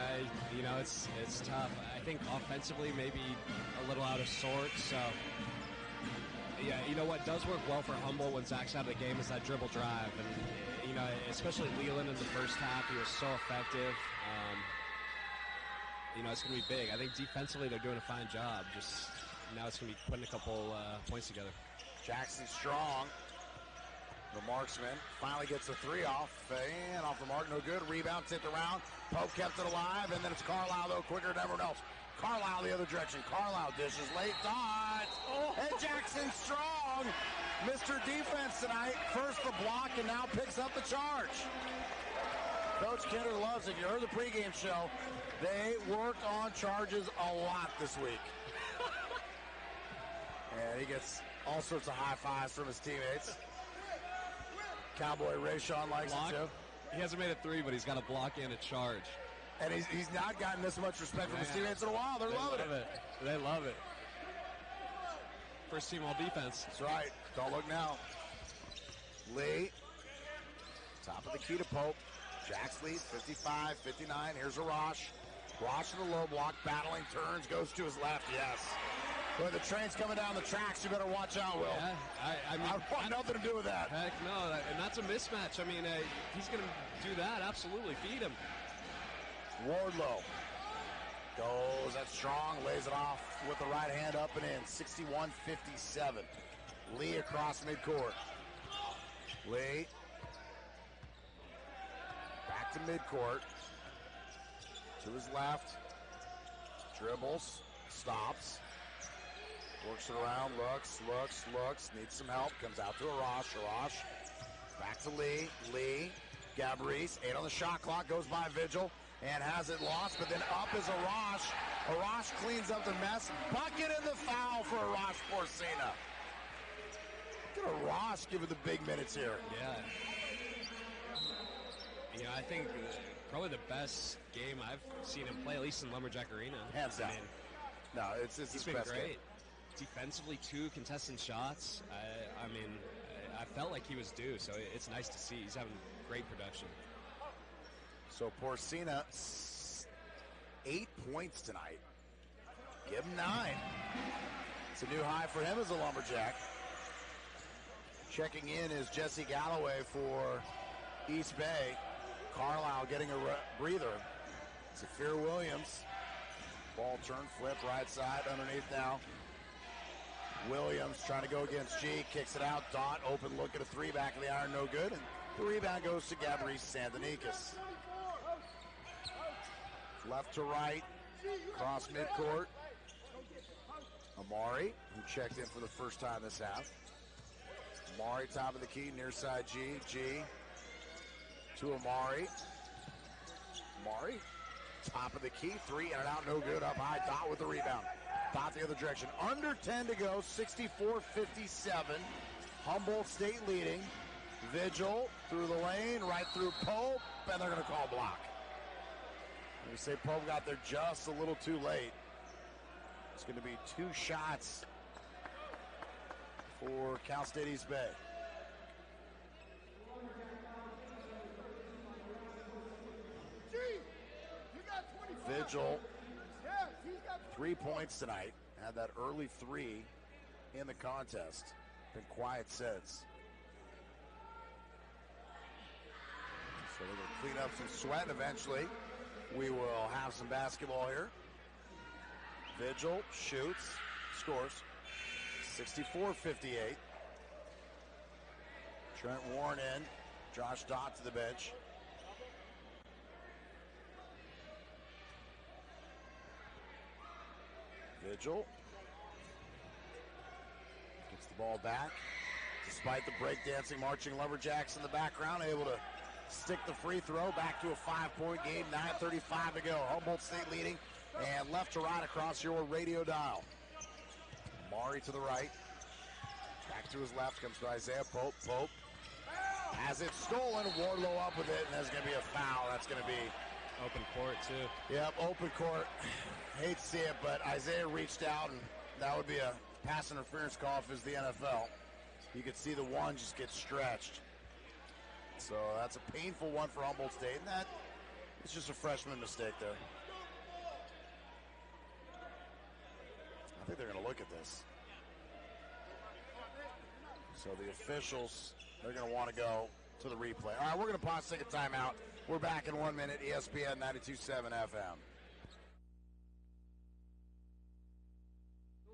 it's tough. I think offensively maybe a little out of sorts. So, yeah, what does work well for Humboldt when Zach's out of the game is that dribble drive. And, especially Leland in the first half, he was so effective. It's going to be big. I think defensively they're doing a fine job. Just now it's going to be putting a couple points together. Jackson strong. The marksman finally gets a 3 off. And off the mark, no good. Rebound tipped around. Pope kept it alive. And then it's Carlisle, though, quicker than everyone else. Carlisle the other direction. Carlisle dishes late. Dot. And Jackson strong. Mr. Defense tonight. First the block and now picks up the charge. Coach Kinder loves it. You heard the pregame show. They worked on charges a lot this week. And he gets all sorts of high fives from his teammates. Cowboy Rayshon likes it too. He hasn't made a 3, but he's got a block and a charge. And he's not gotten this much respect from his teammates in a while. They're loving it. They love it. First team all defense. That's right. Don't look now. Lee. Top of the key to Pope. Jacks lead 55-59. Here's Arash. Rosh in the low block, battling, turns, goes to his left, yes. Boy, the train's coming down the tracks. You better watch out, Will. Yeah, I mean, I want nothing to do with that. Heck no, and that's a mismatch. I mean, he's going to do that, absolutely. Feed him. Wardlow goes, that's strong, lays it off with the right hand up and in. 61-57. Lee across midcourt. Lee. Back to midcourt. To his left. Dribbles. Stops. Works it around. Looks. Needs some help. Comes out to Arash. Back to Lee. Gabrice. 8 on the shot clock. Goes by Vigil. And has it lost. But then up is Arash. Arash cleans up the mess. Bucket in the foul for Arash Porcina. Look at Arash giving the big minutes here. Yeah. I think probably the best game I've seen him play, at least in Lumberjack Arena. Hands down. No, it's he's his been best great. game. Defensively, 2 contested shots. I felt like he was due, so it's nice to see. He's having great production. So Porcina, 8 points tonight. Give him 9. It's a new high for him as a Lumberjack. Checking in is Jesse Galloway for East Bay. Carlisle getting a breather. Zafir Williams. Ball turn, flip, right side, underneath now. Williams trying to go against G, kicks it out. Dot, open look at a 3, back of the iron, no good. And the rebound goes to Gabrice Santanikas. Left to right, cross midcourt. Amari, who checked in for the first time this half. Amari, top of the key, near side G. To Amari. Top of the key, 3 in and out, no good. Up high, Dot with the rebound. Dot the other direction. Under 10 to go, 64-57. Humboldt State leading. Vigil through the lane, right through Pope, and they're going to call block. We say Pope got there just a little too late. It's going to be 2 shots for Cal State East Bay. Vigil, 3 points tonight. Had that early 3 in the contest. Been quiet since. So they're going to clean up some sweat eventually. We will have some basketball here. Vigil shoots, scores. 64-58. Trent Warren in. Josh Dott to the bench. Vigil gets the ball back. Despite the breakdancing, marching Lumberjacks in the background, able to stick the free throw. Back to a 5-point game, 9:35 to go. Humboldt State leading, and left to right across your radio dial. Mari to the right. Back to his left comes to Isaiah Pope. Pope has it stolen. Wardlow up with it, and there's going to be a foul. That's going to be open court, too. Yep, open court. Hate to see it, but Isaiah reached out, and that would be a pass interference call if it's the NFL. You could see the one just get stretched. So that's a painful one for Humboldt State, and that is just a freshman mistake there. I think they're going to look at this. So the officials, they're going to want to go to the replay. All right, we're going to pause, take a timeout. We're back in 1 minute, ESPN 92.7 FM.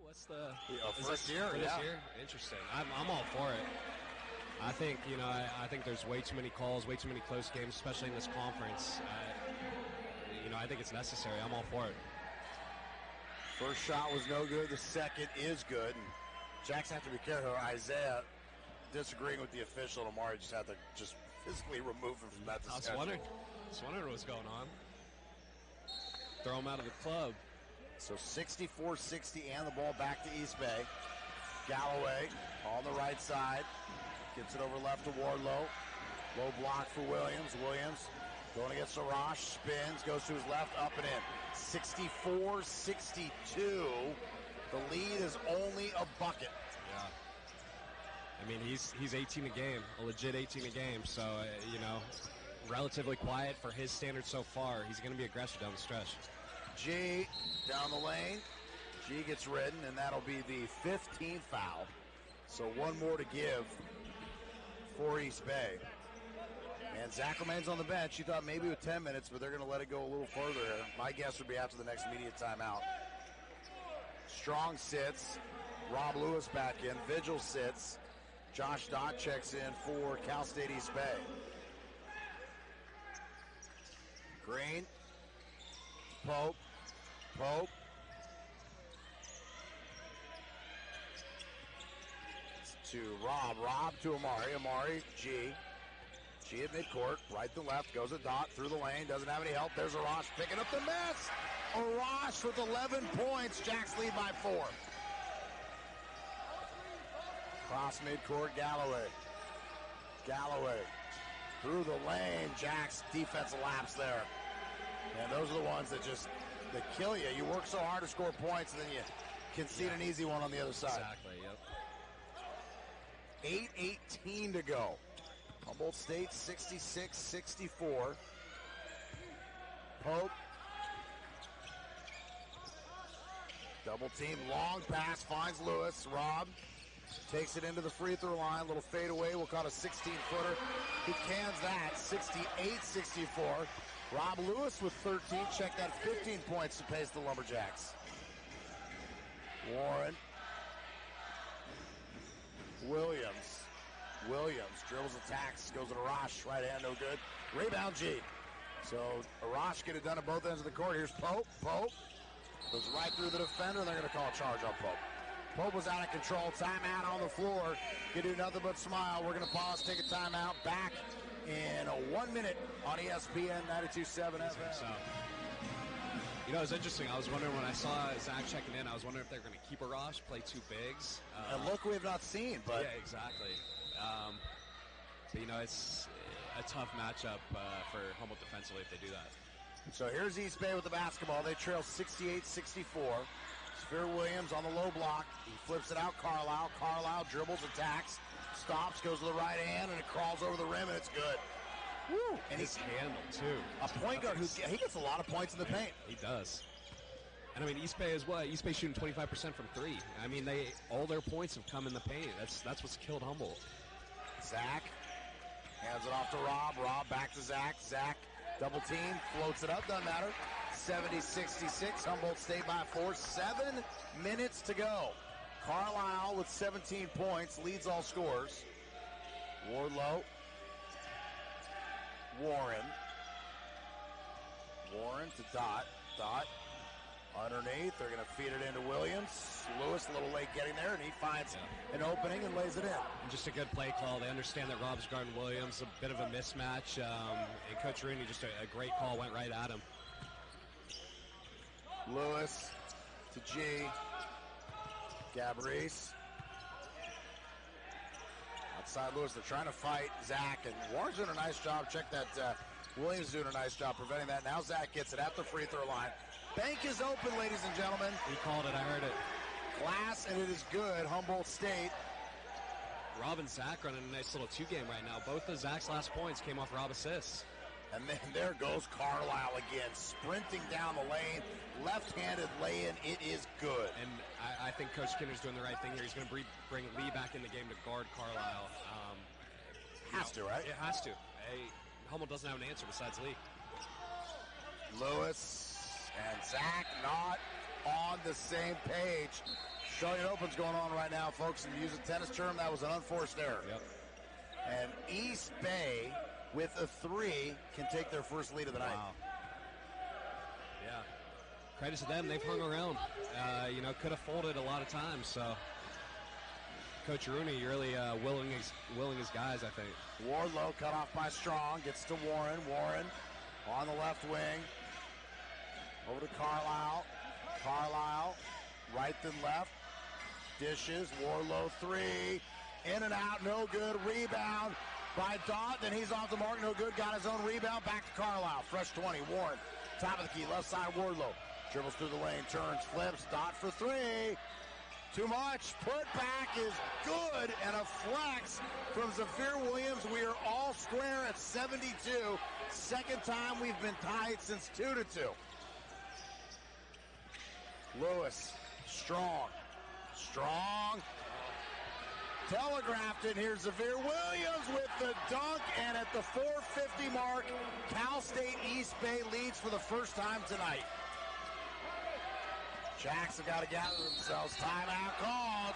What's the first year? For yeah. This year? Interesting. I'm all for it. I think I think there's way too many calls, way too many close games, especially in this conference. I think it's necessary. I'm all for it. First shot was no good. The second is good. And Jacks have to be careful. Isaiah disagreeing with the official. Amari just had to physically remove him from that discussion. I was wondering what was going on. Throw him out of the club. So 64-60 and the ball back to East Bay. Galloway on the right side. Gets it over left to Wardlow. Low block for Williams. Williams going against Arash. Spins. Goes to his left. Up and in. 64-62. The lead is only a bucket. Yeah. I mean, he's 18 a game. A legit 18 a game. So, relatively quiet for his standards so far. He's going to be aggressive down the stretch. G down the lane. G gets ridden, and that'll be the 15th foul. So one more to give for East Bay. And Zach remains on the bench. You thought maybe with 10 minutes, but they're going to let it go a little further here. My guess would be after the next immediate timeout. Strong sits. Rob Lewis back in. Vigil sits. Josh Dodd checks in for Cal State East Bay. Green. Pope. To Rob to Amari, G at midcourt, right to left, goes a dot through the lane, doesn't have any help. There's Arash picking up the mess. Arash with 11 points. Jacks lead by 4. Cross midcourt, Galloway through the lane. Jacks defense elapsed there. And those are the ones that kill you. You work so hard to score points, and then you concede an easy one on the other side. Exactly, yep. 8:18 to go. Humboldt State 66-64. Pope. Double team, long pass, finds Lewis. Rob takes it into the free throw line. Little fade away. We'll call it a 16-footer. He cans that. 68-64. Rob Lewis with 13. Check that, 15 points to pace the Lumberjacks. Warren. Williams dribbles, attacks, goes to Arash. Right hand, no good. Rebound, G. So Arash could have done it both ends of the court. Here's Pope. Goes right through the defender, and they're going to call a charge on Pope. Pope was out of control. Timeout on the floor. Can do nothing but smile. We're going to pause, take a timeout. Back in 1 minute on ESPN 92.7 FM. So, it's interesting. I was wondering when I saw Zach checking in, I was wondering if they're going to keep Arash, play two bigs. And look, we have not seen, but... Yeah, exactly. It's a tough matchup for Humboldt defensively if they do that. So here's East Bay with the basketball. They trail 68-64. Spear Williams on the low block. He flips it out. Carlisle dribbles, attacks, stops, goes to the right hand, and it crawls over the rim, and it's good. Woo! And his handle, too. A point guard he gets a lot of points in the paint. He does. And, East Bay is what? East Bay shooting 25% from three. All their points have come in the paint. That's what's killed Humboldt. Zach hands it off to Rob. Rob back to Zach. Zach, double team, floats it up, doesn't matter. 70-66, Humboldt State by 4. 7 minutes to go. Carlisle with 17 points, leads all scores. Wardlow. Warren to Dot. Underneath, they're going to feed it into Williams. Lewis a little late getting there, and he finds an opening and lays it in. And just a good play call. They understand that Rob's guarding Williams, a bit of a mismatch. And Coach Rooney, just a great call, went right at him. Lewis to G. Gabrice. Outside Lewis, they're trying to fight Zach, and Warren's doing a nice job. Check that. Williams doing a nice job preventing that. Now Zach gets it at the free throw line. Bank is open, ladies and gentlemen. He called it. I heard it. Glass, and it is good. Humboldt State. Rob and Zach running a nice little two-game right now. Both of Zach's last points came off Rob assists. And then there goes Carlisle again, sprinting down the lane. Left-handed lay-in. It is good. And I think Coach Kinder's doing the right thing here. He's going to bring Lee back in the game to guard Carlisle. Has to, right? It has to. Humboldt doesn't have an answer besides Lee. Lewis and Zach not on the same page. Show you open's going on right now, folks. And to use a tennis term, that was an unforced error. Yep. And East Bay, with a 3, can take their first lead of the night. Wow. Yeah. Credit to them. They've hung around. Could have folded a lot of times. So Coach Rooney really willing his guys, I think. Wardlow cut off by Strong. Gets to Warren. Warren on the left wing. Over to Carlisle. Carlisle, right then left. Dishes. Wardlow 3. In and out. No good. Rebound by Dot. Then he's off the mark. No good. Got his own rebound. Back to Carlisle. Fresh 20. Warren. Top of the key. Left side. Wardlow. Dribbles through the lane. Turns. Flips. Dot for 3. Too much. Put back is good. And a flex from Zafir Williams. We are all square at 72. Second time we've been tied since 2-2. Lewis. Strong. Telegraphed it. Here's Zafir Williams with the dunk. And at the 4:50 mark, Cal State East Bay leads for the first time tonight. Jacks have got to gather themselves. Timeout called.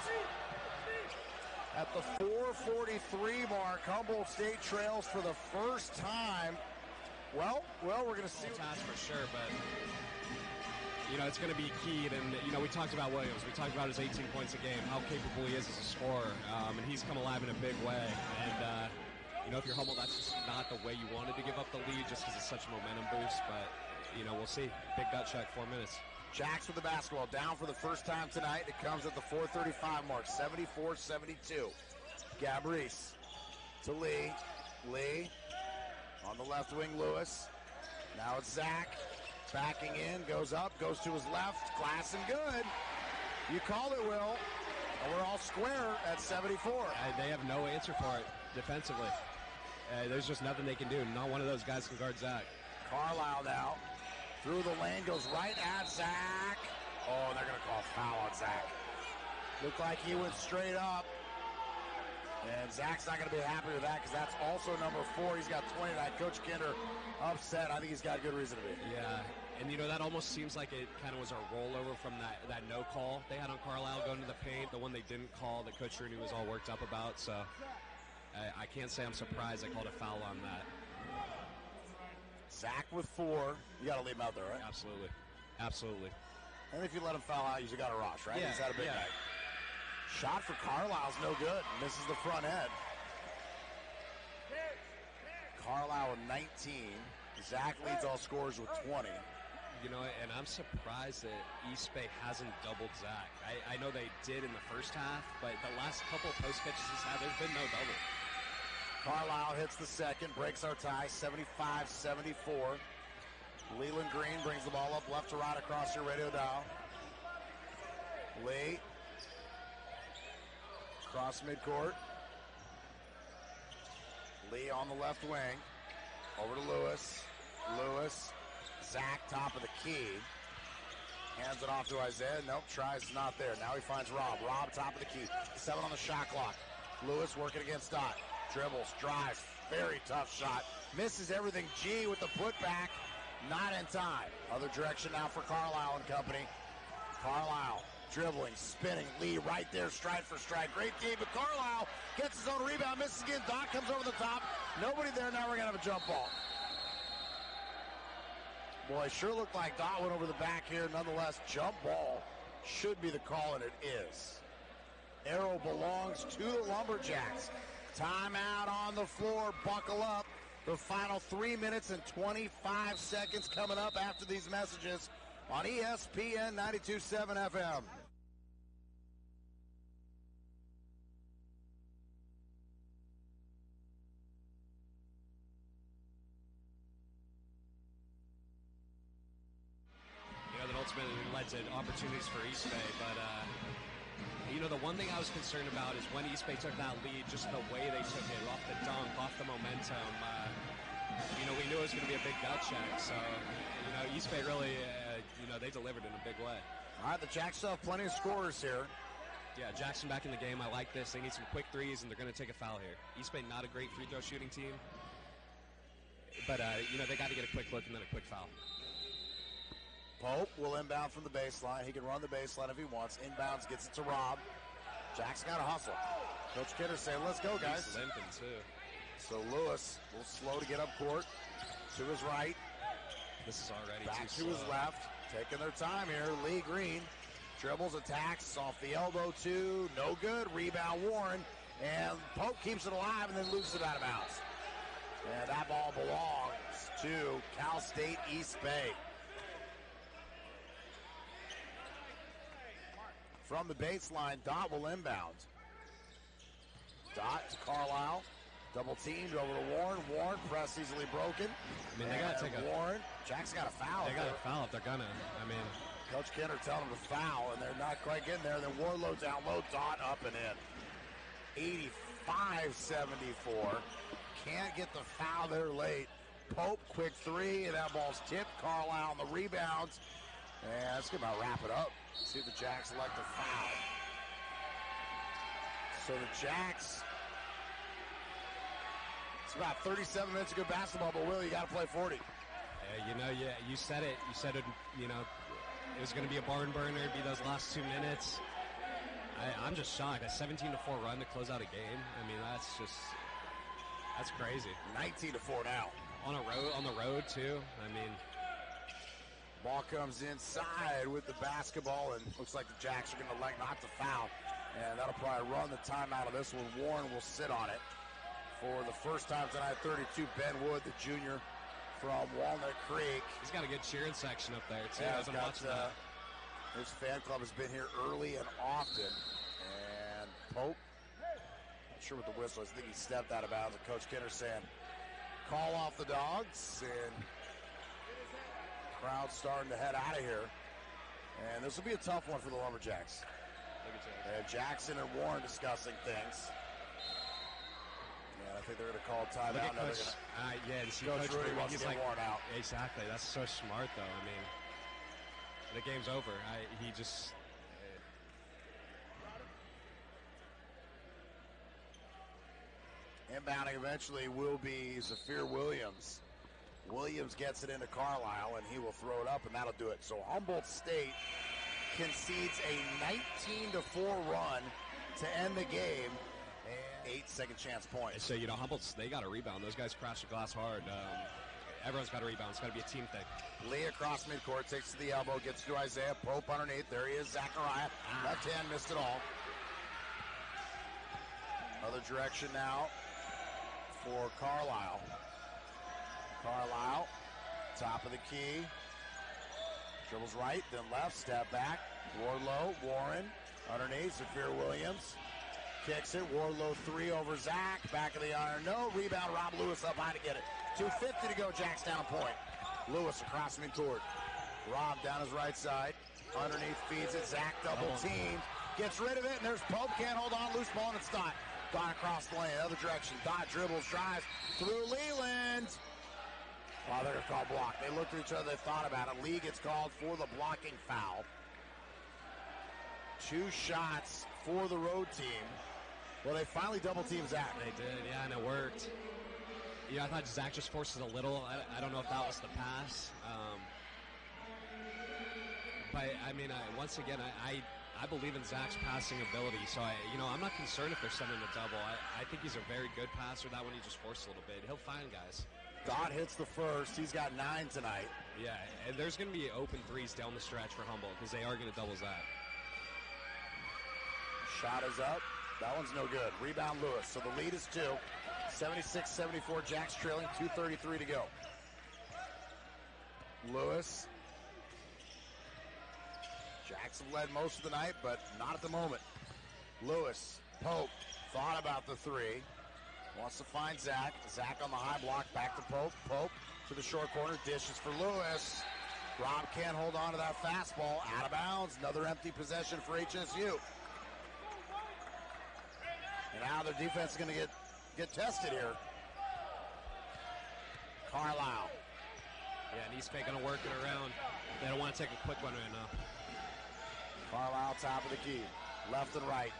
At the 4:43 mark, Humboldt State trails for the first time. Well, we're going to see. Task for sure, but it's going to be keyed. And we talked about Williams. We talked about his 18 points a game, how capable he is as a scorer, and he's come alive in a big way. And if you're Humboldt, that's just not the way you wanted to give up the lead, just because it's such a momentum boost. But we'll see. Big gut check, 4 minutes. Jacks with the basketball, down for the first time tonight. It comes at the 4:35 mark, 74-72. Gabrice to Lee. Lee on the left wing, Lewis. Now it's Zach. Backing in, goes up, goes to his left. Glass and good. You called it, Will. And we're all square at 74. They have no answer for it defensively. There's just nothing they can do. Not one of those guys can guard Zach. Carlisle now. Through the lane, goes right at Zach. Oh, they're going to call foul on Zach. Looked like he went straight up. And Zach's not going to be happy with that because that's also number 4. He's got 29. Coach Kinder upset. I think he's got good reason to be. Yeah, and that almost seems like it kind of was a rollover from that no call they had on Carlisle going to the paint, the one they didn't call that Coach Rooney was all worked up about. So I can't say I'm surprised they called a foul on that. Zach with 4. You got to leave him out there, right? Absolutely. And if you let him foul out, you got to rush, right? Yeah, He's had a big night. Shot for Carlisle's no good. Misses the front end. Carlisle with 19. Zach leads all scorers with 20. And I'm surprised that East Bay hasn't doubled Zach. I know they did in the first half, but the last couple of post catches he's had, there's been no double. Carlisle hits the second, breaks our tie, 75-74. Leland Green brings the ball up left to right across your radio dial. Lee. Cross midcourt. Lee on the left wing. Over to Lewis. Lewis. Zach, top of the key. Hands it off to Isaiah. Nope, tries not there. Now he finds Rob. Rob, top of the key. 7 on the shot clock. Lewis working against Dot. Dribbles, drives. Very tough shot. Misses everything. G with the putback. Not in time. Other direction now for Carlisle and company. Carlisle dribbling, spinning. Lee right there, stride for stride. Great game, but Carlisle gets his own rebound. Misses again. Dot comes over the top. Nobody there. Now we're going to have a jump ball. Boy, sure looked like Dot went over the back here. Nonetheless, jump ball should be the call, and it is. Arrow belongs to the Lumberjacks. Timeout on the floor. Buckle up. The final 3 minutes and 25 seconds coming up after these messages on ESPN 92.7 FM. That ultimately led to opportunities for East Bay, but the one thing I was concerned about is when East Bay took that lead, just the way they took it, off the dunk, off the momentum. We knew it was going to be a big gut check, so East Bay really, they delivered in a big way. All right, the Jacks still have plenty of scorers here. Yeah, Jackson back in the game. I like this. They need some quick threes, and they're going to take a foul here. East Bay not a great free throw shooting team, but they got to get a quick look and then a quick foul. Pope will inbound from the baseline. He can run the baseline if he wants. Inbounds, gets it to Rob. Jack's got to hustle. Coach Kidder saying, let's go, guys. He's limping, too. So Lewis will slow to get up court. To his right. This is already back too to his slow. left. Taking their time here. Lee Green dribbles, attacks, off the elbow, two. No good. Rebound, Warren. And Pope keeps it alive and then loses it out of bounds. And that ball belongs to Cal State East Bay. From the baseline, Dot will inbound. Dot to Carlisle. Double teamed over to Warren. Warren, press easily broken. I mean, they got to take a... Warren, Jack's got a foul. They got to foul if they're going to. I mean... Coach Kenner telling them to foul, and they're not quite getting there. Then Warlow down low, Dot up and in. 85-74. Can't get the foul there late. Pope, quick three, and that ball's tipped. Carlisle on the rebounds. And let's get about wrap it up. See if the Jacks elect a foul. So the Jacks, it's about 37 minutes of good basketball, but Will, you got to play 40. You said it. You said it, it was going to be a barn burner, be those last 2 minutes. I'm just shocked. A 17-4 run to close out a game. I mean, that's crazy. 19-4 now. On the road, too. I mean... Ball comes inside with the basketball, and looks like the Jacks are going to elect not to foul. And that'll probably run the timeout of this one. Warren will sit on it for the first time tonight. 32, Ben Wood, the junior from Walnut Creek. He's got a good cheering section up there, too. Yeah, his fan club has been here early and often. And Pope, not sure what the whistle is. I think he stepped out of bounds. And Coach Kinner saying, call off the dogs. And crowd starting to head out of here. And this will be a tough one for the Lumberjacks. And Jackson and Warren discussing things. And I think they're going to call a timeout. Coach Rudy wants to get Warren out. Exactly. That's so smart, though. I mean, the game's over. He just... Inbounding eventually will be Zafir Williams. Williams gets it into Carlisle, and he will throw it up, and that'll do it. So Humboldt State concedes a 19-4 run to end the game, and 8 second chance points. So, Humboldt, they got to rebound. Those guys crash the glass hard. Everyone's got to rebound. It's got to be a team thing. Lee across midcourt, takes to the elbow, gets to Isaiah Pope underneath. There he is, Zachariah. Left hand missed it all. Other direction now for Carlisle. Carlisle, top of the key. Dribbles right, then left, step back. Wardlow, Warren, underneath, Zafir Williams. Kicks it, Wardlow three over Zach. Back of the iron, no. Rebound, Rob Lewis up high to get it. 2:50 to go, Jacks down a point. Lewis across midcourt. Rob down his right side. Underneath, feeds it, Zach double team. Gets rid of it, and there's Pope, can't hold on, loose ball, and it's Dot. Dot across the lane, other direction. Dot dribbles, drives through Leland. Oh, they're going to call block. They looked at each other, they thought about it. Lee gets called for the blocking foul. 2 shots for the road team. Well, they finally double-teamed Zach. They did, yeah, and it worked. I thought Zach just forced it a little. I don't know if that was the pass. But, I mean, once again, I believe in Zach's passing ability. So, I'm not concerned if they're sending the double. I think he's a very good passer. That one he just forced a little bit. He'll find guys. Dot hits the first. He's got 9 tonight. Yeah, and there's going to be open threes down the stretch for Humboldt because they are going to double Zach. Shot is up. That one's no good. Rebound Lewis. So the lead is 2. 76-74. Jacks trailing. 2:33 to go. Lewis. Jacks have led most of the night, but not at the moment. Lewis. Pope. Thought about the 3. Wants to find Zach. Zach on the high block. Back to Pope. Pope to the short corner. Dishes for Lewis. Rob can't hold on to that fastball. Out of bounds. Another empty possession for HSU. And now their defense is going to get tested here. Carlisle. Yeah, and East Bay going to work it around. They don't want to take a quick one right now. Carlisle top of the key. Left and right.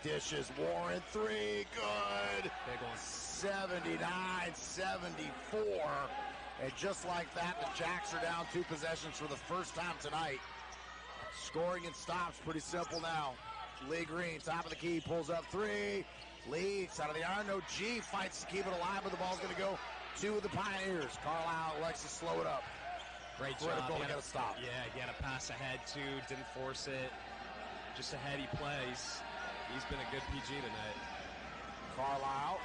Dishes. Warren 3. Good. Big one. 79-74. And just like that, the Jacks are down 2 possessions for the first time tonight. Scoring and stops. Pretty simple now. Lee Green, top of the key, pulls up 3. Leads out of the iron. No G. Fights to keep it alive, but the ball's going to go to the Pioneers. Carlisle elects to slow it up. Great job. Critical to get a stop. Yeah, he had a pass ahead, too. Didn't force it. Just ahead he plays. He's been a good PG tonight. Carlisle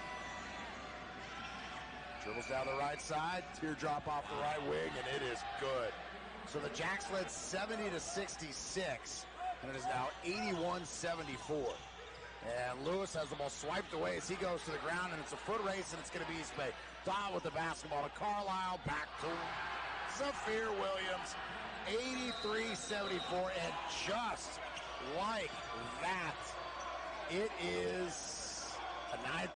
dribbles down the right side. Teardrop off the right wing, and it is good. So the Jacks led 70-66, and it is now 81-74. And Lewis has the ball swiped away as he goes to the ground, and it's a foot race, and it's going to be East Bay. Dodd with the basketball to Carlisle, back to Zafir Williams, 83-74, and just like that, it is a 9